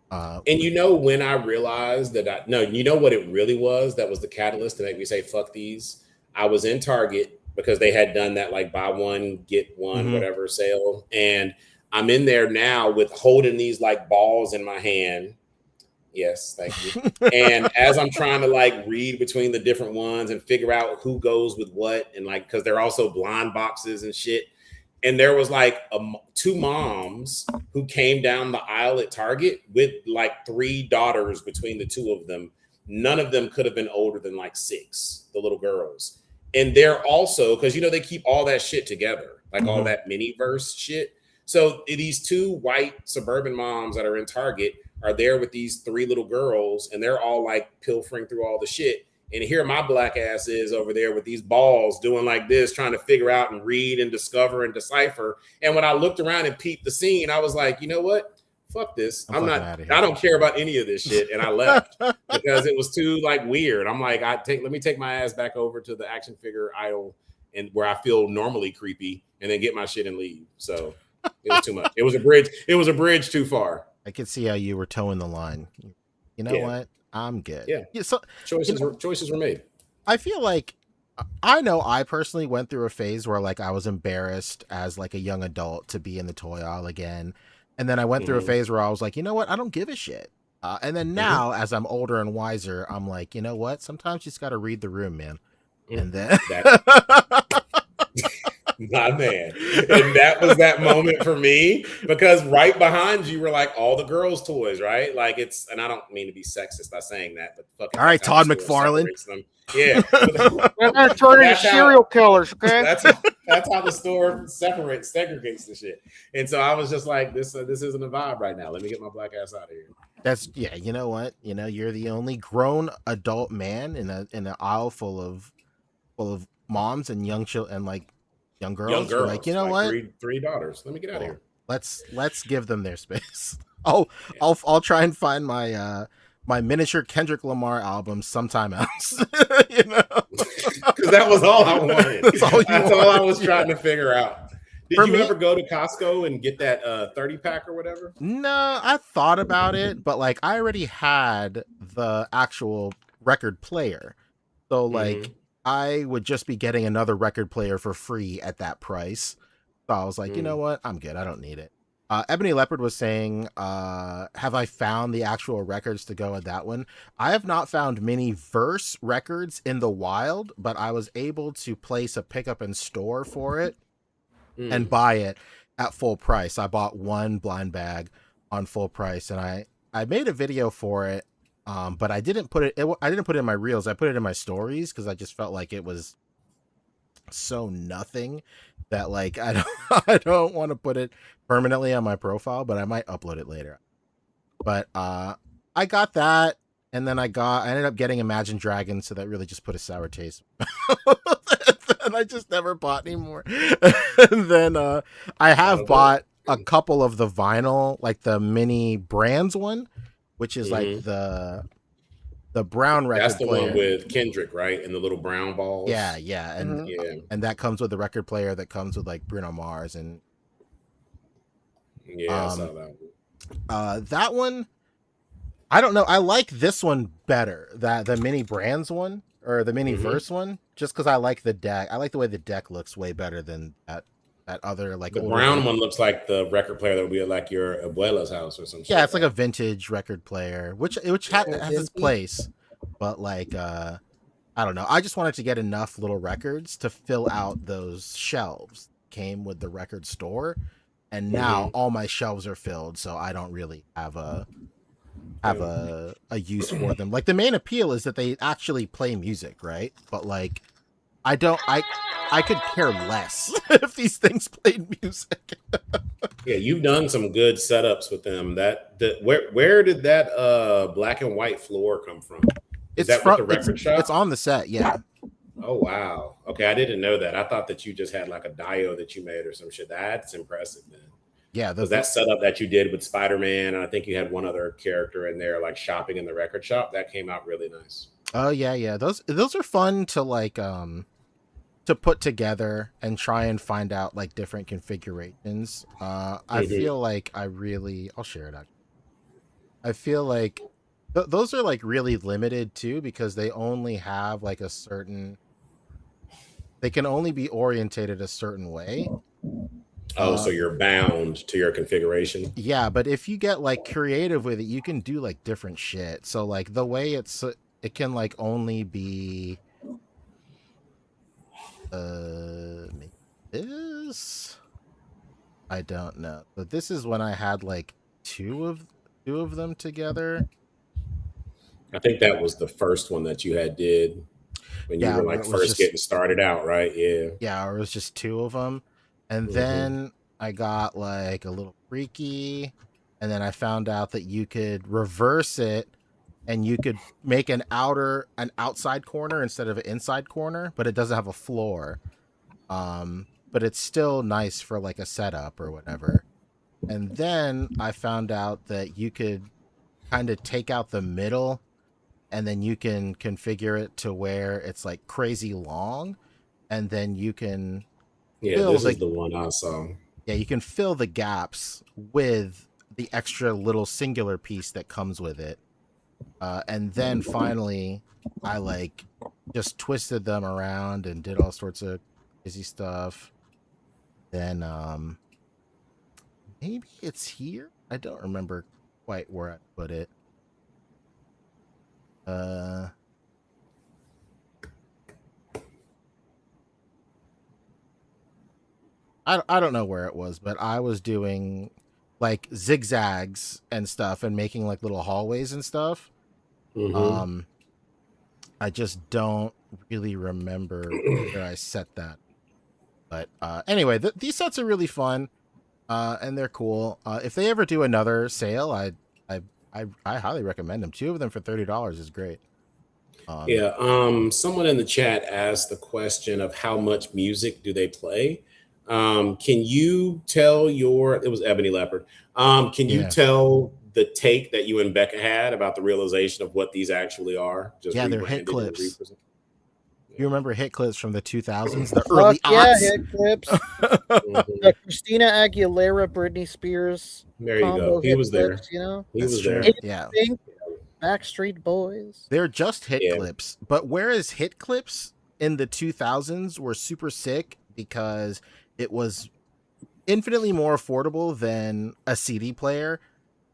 And you know when I realized that you know what it really was that was the catalyst to make me say fuck these. I was in Target because they had done that like buy one get one whatever sale, and I'm in there now with holding these like balls in my hand. Yes, thank you. And as I'm trying to like read between the different ones and figure out who goes with what, and like because they're also blind boxes and shit. And there was like two moms who came down the aisle at Target with like 3 daughters between the two of them. None of them could have been older than like 6, the little girls. And they're also, because they keep all that shit together, like all that Miniverse shit. So these 2 white suburban moms that are in Target are there with these 3 little girls, and they're all like pilfering through all the shit. And here my black ass is over there with these balls doing like this, trying to figure out and read and discover and decipher. And when I looked around and peeped the scene, I was like, you know what? Fuck this. I don't care about any of this shit. And I left because it was too like weird. I'm like, let me take my ass back over to the action figure aisle and where I feel normally creepy and then get my shit and leave. So it was too much. It was a bridge. It was a bridge too far. I could see how you were towing the line. You know what? I'm good. Yeah. So choices were made. I feel like I personally went through a phase where like I was embarrassed as like a young adult to be in the toy aisle again. And then I went through a phase where I was like, you know what? I don't give a shit. And then now as I'm older and wiser, I'm like, you know what? Sometimes you just got to read the room, man. And then my man. And that was that moment for me because right behind you were like all the girls' toys, right? Like and I don't mean to be sexist by saying that, but fucking all right, Todd McFarlane. Yeah. They're turning into serial killers, okay? That's how the store segregates the shit. And so I was just like, this isn't a vibe right now. Let me get my black ass out of here. You know what? You're the only grown adult man in an aisle full of moms and young children and like young girls. Like, you know what? 3 daughters. Let me get out of here. Let's give them their space. I'll try and find my my miniature Kendrick Lamar album sometime else. Because that was all I wanted. That's all I was trying to figure out. Did you ever go to Costco and get that 30-pack or whatever? No, I thought about it, but like I already had the actual record player, so like I would just be getting another record player for free at that price. So I was like, you know what? I'm good. I don't need it. Ebony Leopard was saying, have I found the actual records to go with that one? I have not found Miniverse records in the wild, but I was able to place a pickup in store for it and buy it at full price. I bought 1 blind bag on full price, and I made a video for it, but I didn't put it in my reels. I put it in my stories because I just felt like it was so nothing that like I don't want to put it permanently on my profile, but I might upload it later. But I got that, and then I ended up getting Imagine Dragons, so that really just put a sour taste and I just never bought anymore. And then I have bought a couple of the vinyl, like the mini Brands one, which is like the brown record That's the player. one with Kendrick, right? And the little brown balls. Yeah, and and that comes with the record player that comes with like Bruno Mars and I saw that one. that one. I don't know. I like this one better, the mini Brands one or the mini Verse one, just because I like the deck. I like the way the deck looks way better than that other like the brown one looks like the record player that would be at like your abuela's house or something. Yeah, it's like a vintage record player, which has its place, but like I don't know. I just wanted to get enough little records to fill out those shelves. Came with the record store, and now all my shelves are filled, so I don't really have a use for them. Like the main appeal is that they actually play music, right? But like I could care less if these things played music. Yeah, you've done some good setups with them. Where did that black and white floor come from? Is that from the record shop? It's on the set, yeah. Oh wow. Okay, I didn't know that. I thought that you just had like a dio that you made or some shit. That's impressive, man. Yeah, that setup that you did with Spider-Man, and I think you had one other character in there, like shopping in the record shop. That came out really nice. Oh yeah. Those are fun to like to put together and try and find out like different configurations. I feel like I'll share it. I feel like those are like really limited too because they only have like they can only be orientated a certain way. So you're bound to your configuration. Yeah, but if you get like creative with it, you can do like different shit. So like the way it can like only be maybe this. I don't know, but this is when I had like two of them together. I think that was the first one that you did when you were like first getting started out, right? Yeah, or it was just two of them. And then I got like a little freaky, and then I found out that you could reverse it and you could make an outside corner instead of an inside corner, but it doesn't have a floor. But it's still nice for like a setup or whatever. And then I found out that you could kind of take out the middle and then you can configure it to where it's like crazy long, and then you can this is the one I saw. Yeah, you can fill the gaps with the extra little singular piece that comes with it. And then finally, I like just twisted them around and did all sorts of crazy stuff. Then maybe it's here. I don't remember quite where I put it. I don't know where it was, but I was doing like zigzags and stuff and making like little hallways and stuff. I just don't really remember where I set that. But anyway, these sets are really fun, and they're cool. If they ever do another sale, I highly recommend them. 2 of them for $30 is great. Someone in the chat asked the question of how much music do they play? Can you tell it was Ebony Leopard. Can you tell the take that you and Becca had about the realization of what these actually are? They're hit clips. You remember hit clips from the 2000s, the early aughts? Yeah, hit clips. The Christina Aguilera, Britney Spears. There you go. He was there. Clips, you know, he was there. Yeah. Backstreet Boys. They're just hit clips, but whereas hit clips in the 2000s were super sick because it was infinitely more affordable than a CD player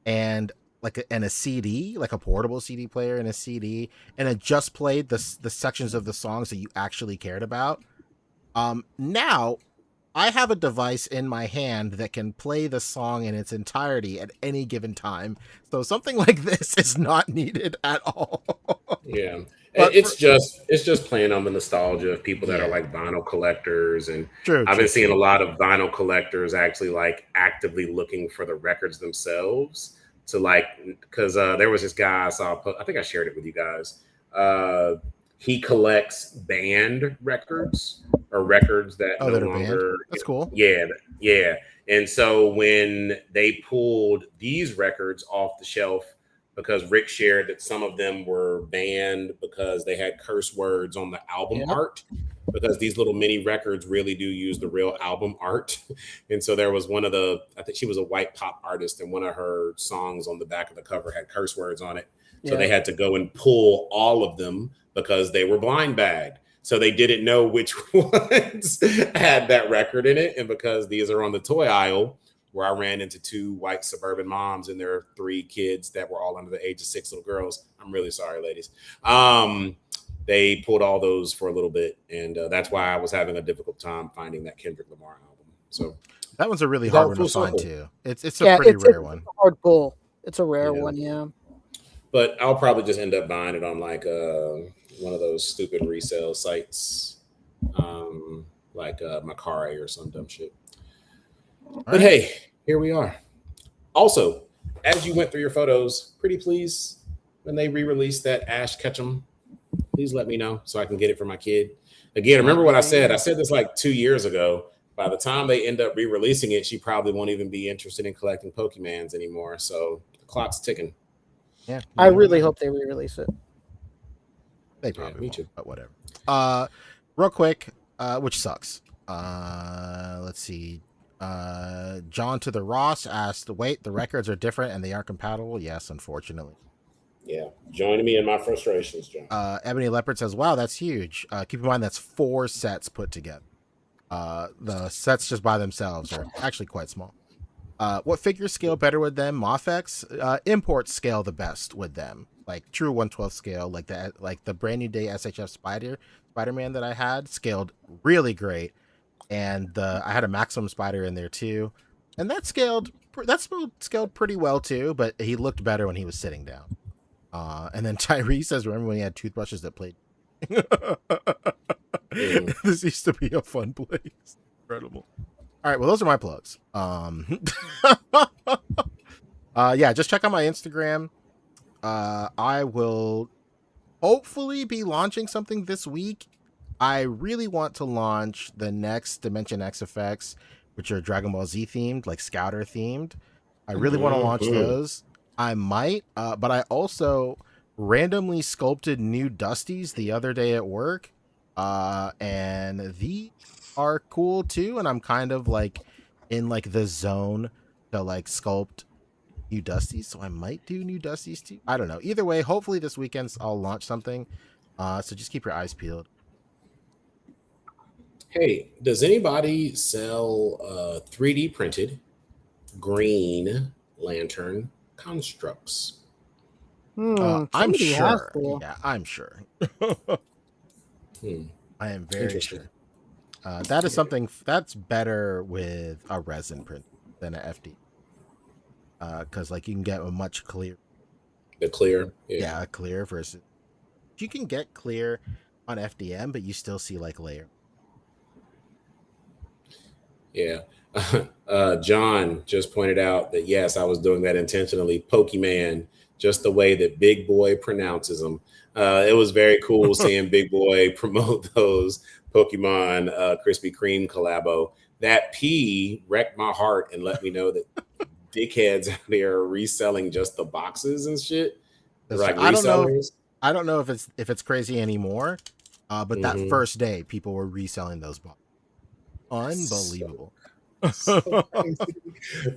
and a CD, like a portable CD player and a CD, and it just played the sections of the songs that you actually cared about. Now I have a device in my hand that can play the song in its entirety at any given time. So something like this is not needed at all. Yeah. But it's just playing on the nostalgia of people that are like vinyl collectors. And I've been seeing a lot of vinyl collectors actually like actively looking for the records themselves to like, because there was this guy I saw, I think I shared it with you guys. He collects band records or records that Oh, no that are banned? longer. That's cool. Yeah, yeah. And so when they pulled these records off the shelf, because Rick shared that some of them were banned because they had curse words on the album Yep. art, because these little mini records really do use the real album art. And so there was one of the, I think she was a white pop artist, and one of her songs on the back of the cover had curse words on it. So they had to go and pull all of them because they were blind bagged. So they didn't know which ones had that record in it. And because these are on the toy aisle, where I ran into 2 white suburban moms and their 3 kids that were all under the age of 6 little girls. I'm really sorry, ladies. They pulled all those for a little bit. And that's why I was having a difficult time finding that Kendrick Lamar album. So that one's a really Is that hard one to full find circle? too. It's a pretty rare it's one. a hard pull. It's a rare Yeah. one, yeah. But I'll probably just end up buying it on like one of those stupid resale sites, like Macari or some dumb shit. But hey, here we are. Also, as you went through your photos, pretty please, when they re-release that Ash Ketchum, please let me know so I can get it for my kid. Again, remember what I said? I said this like 2 years ago. By the time they end up re-releasing it, she probably won't even be interested in collecting Pokemans anymore. So the clock's ticking. Yeah, I really hope they re-release it. They probably me won't, too. but whatever. Real quick, which sucks. Let's see. John to the Ross asked, "Wait, the records are different and they aren't compatible?" Yes, unfortunately. Yeah, joining me in my frustrations, John. Ebony Leopard says, "Wow, that's huge. Keep in mind that's 4 sets put together. The sets just by themselves are actually quite small. What figures scale better with them? Mofex imports scale the best with them, like true 1/12 scale, like the brand new day SHF Spider-Man that I had scaled really great, and I had a Maximum Spider in there too, and that scaled pretty well too, but he looked better when he was sitting down. And then Tyree says, "Remember when he had toothbrushes that played?" This used to be a fun place. Incredible. All right, well, those are my plugs. Yeah, just check out my Instagram. I will hopefully be launching something this week. I really want to launch the next Dimension X effects, which are Dragon Ball Z themed, like Scouter themed. I really want to launch those. I might, but I also randomly sculpted new Dusties the other day at work. And these are cool too, and I'm kind of like in like the zone to like sculpt new Dusties, so I might do new Dusties too. I don't know. Either way, hopefully this weekend I'll launch something. So just keep your eyes peeled. Hey, does anybody sell 3D printed Green Lantern constructs? I'm Somebody has sure. to. Yeah, I'm sure. I am very Interesting. sure. That is something that's better with a resin print than an FD. Because like you can get a much clear. The clear, Yeah, clear versus. You can get clear on FDM, but you still see like layer. Yeah. John just pointed out that yes, I was doing that intentionally. Pokemon, just the way that Big Boy pronounces them. It was very cool seeing Big Boy promote those Pokemon Krispy Kreme collabo. That P wrecked my heart and let me know that dickheads out there are reselling just the boxes and shit. Like resellers. I don't know if it's crazy anymore. But that first day, people were reselling those boxes. Unbelievable. So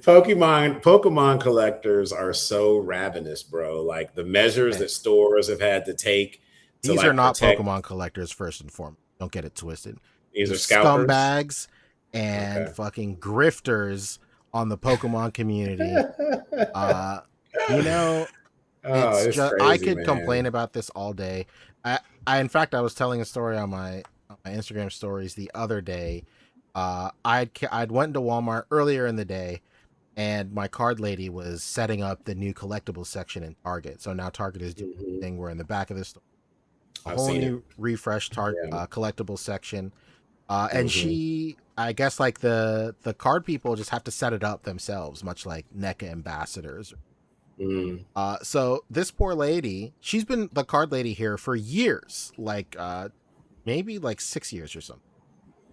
Pokemon collectors are so ravenous, bro. Like the measures that stores have had to take. These are not Pokemon collectors, first and foremost. Don't get it twisted. These are scalpers, scumbags, and fucking grifters on the Pokemon community. You know, it's just crazy, I could complain about this all day. I in fact I was telling a story on my Instagram stories the other day. I'd went into Walmart earlier in the day, and my card lady was setting up the new collectibles section in Target. So now Target is doing a thing where in the back of this store, a whole new refreshed Target collectibles section. And she, I guess, like the card people just have to set it up themselves, much like NECA ambassadors. So this poor lady, she's been the card lady here for years, like maybe like 6 years or something.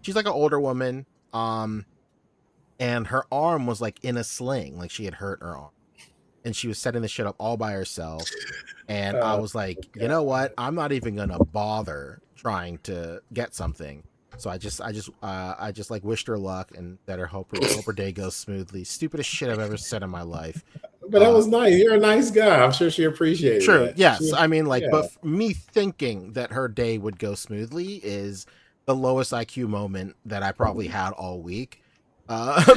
she's like an older woman, and her arm was like in a sling, like she had hurt her arm, and she was setting the shit up all by herself. And I was like, you know what? I'm not even gonna bother trying to get something. So I just like wished her luck and that hope her day goes smoothly. Stupidest shit I've ever said in my life. But that was nice. You're a nice guy. I'm sure she appreciated it. True. That. Yes. I mean, like, but me thinking that her day would go smoothly is the lowest IQ moment that I probably had all week.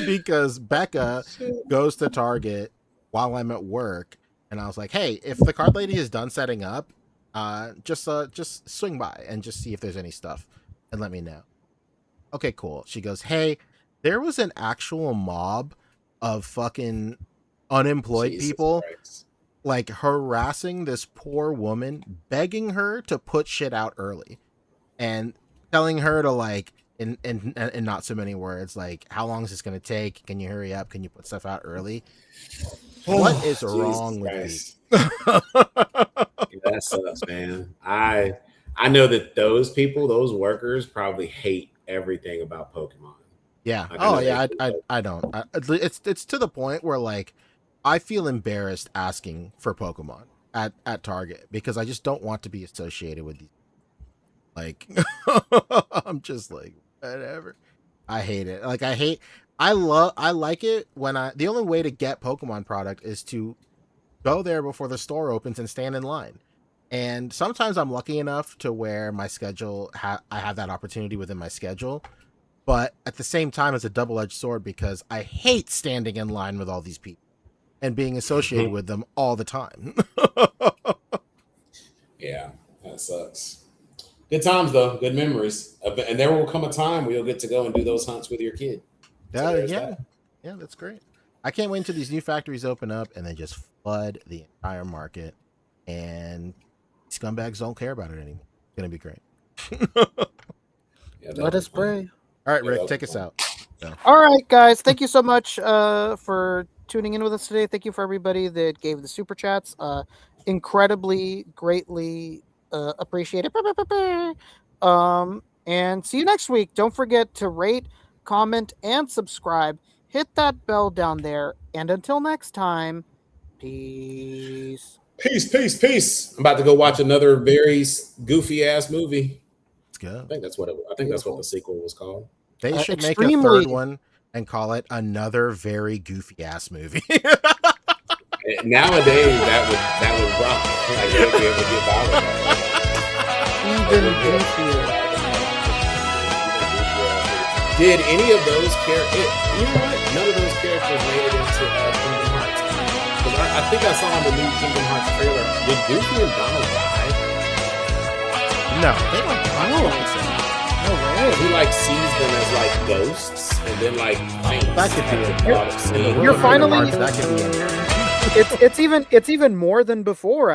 Because Becca goes to Target while I'm at work, and I was like, "Hey, if the card lady is done setting up, just swing by and just see if there's any stuff, and let me know." Okay, cool. She goes, "Hey, there was an actual mob of fucking unemployed people like harassing this poor woman, begging her to put shit out early and telling her to like in not so many words, like, how long is this going to take? Can you hurry up? Can you put stuff out early?" What is wrong with these? That sucks, man. I know that those people, those workers, probably hate everything about Pokemon. Yeah. Like, I don't. It's to the point where like I feel embarrassed asking for Pokemon at Target because I just don't want to be associated with these. Like, I'm just like, whatever. I hate it. Like, I like it when the only way to get Pokemon product is to go there before the store opens and stand in line. And sometimes I'm lucky enough to where my schedule, I have that opportunity within my schedule. But at the same time, it's a double-edged sword because I hate standing in line with all these people and being associated with them all the time. Yeah, that sucks. Good times, though. Good memories. And there will come a time where you'll get to go and do those hunts with your kid. So yeah, that's great. I can't wait until these new factories open up and then just flood the entire market. And scumbags don't care about it anymore. It's going to be great. Let us pray. All right, Rick, take us out. So. All right, guys. Thank you so much for tuning in with us today. Thank you for everybody that gave the super chats. Incredibly, greatly appreciate it. And see you next week. Don't forget to rate, comment, and subscribe. Hit that bell down there. And until next time, peace. Peace. I'm about to go watch another very goofy ass movie. Let's go. I think that's what the sequel was called. They should make a third one and call it another very goofy ass movie. Nowadays, that would rock. Like, they'd be able to get viral. Even goofier. Did any of those characters? You know what? None of those characters made it into Kingdom Hearts. Because I think I saw on the new Kingdom Hearts trailer. Did Goofy and Donald die? No, they don't die. No way. He like sees them as like ghosts, and then like that could be it. You're finally. That could be it. It's even more than before.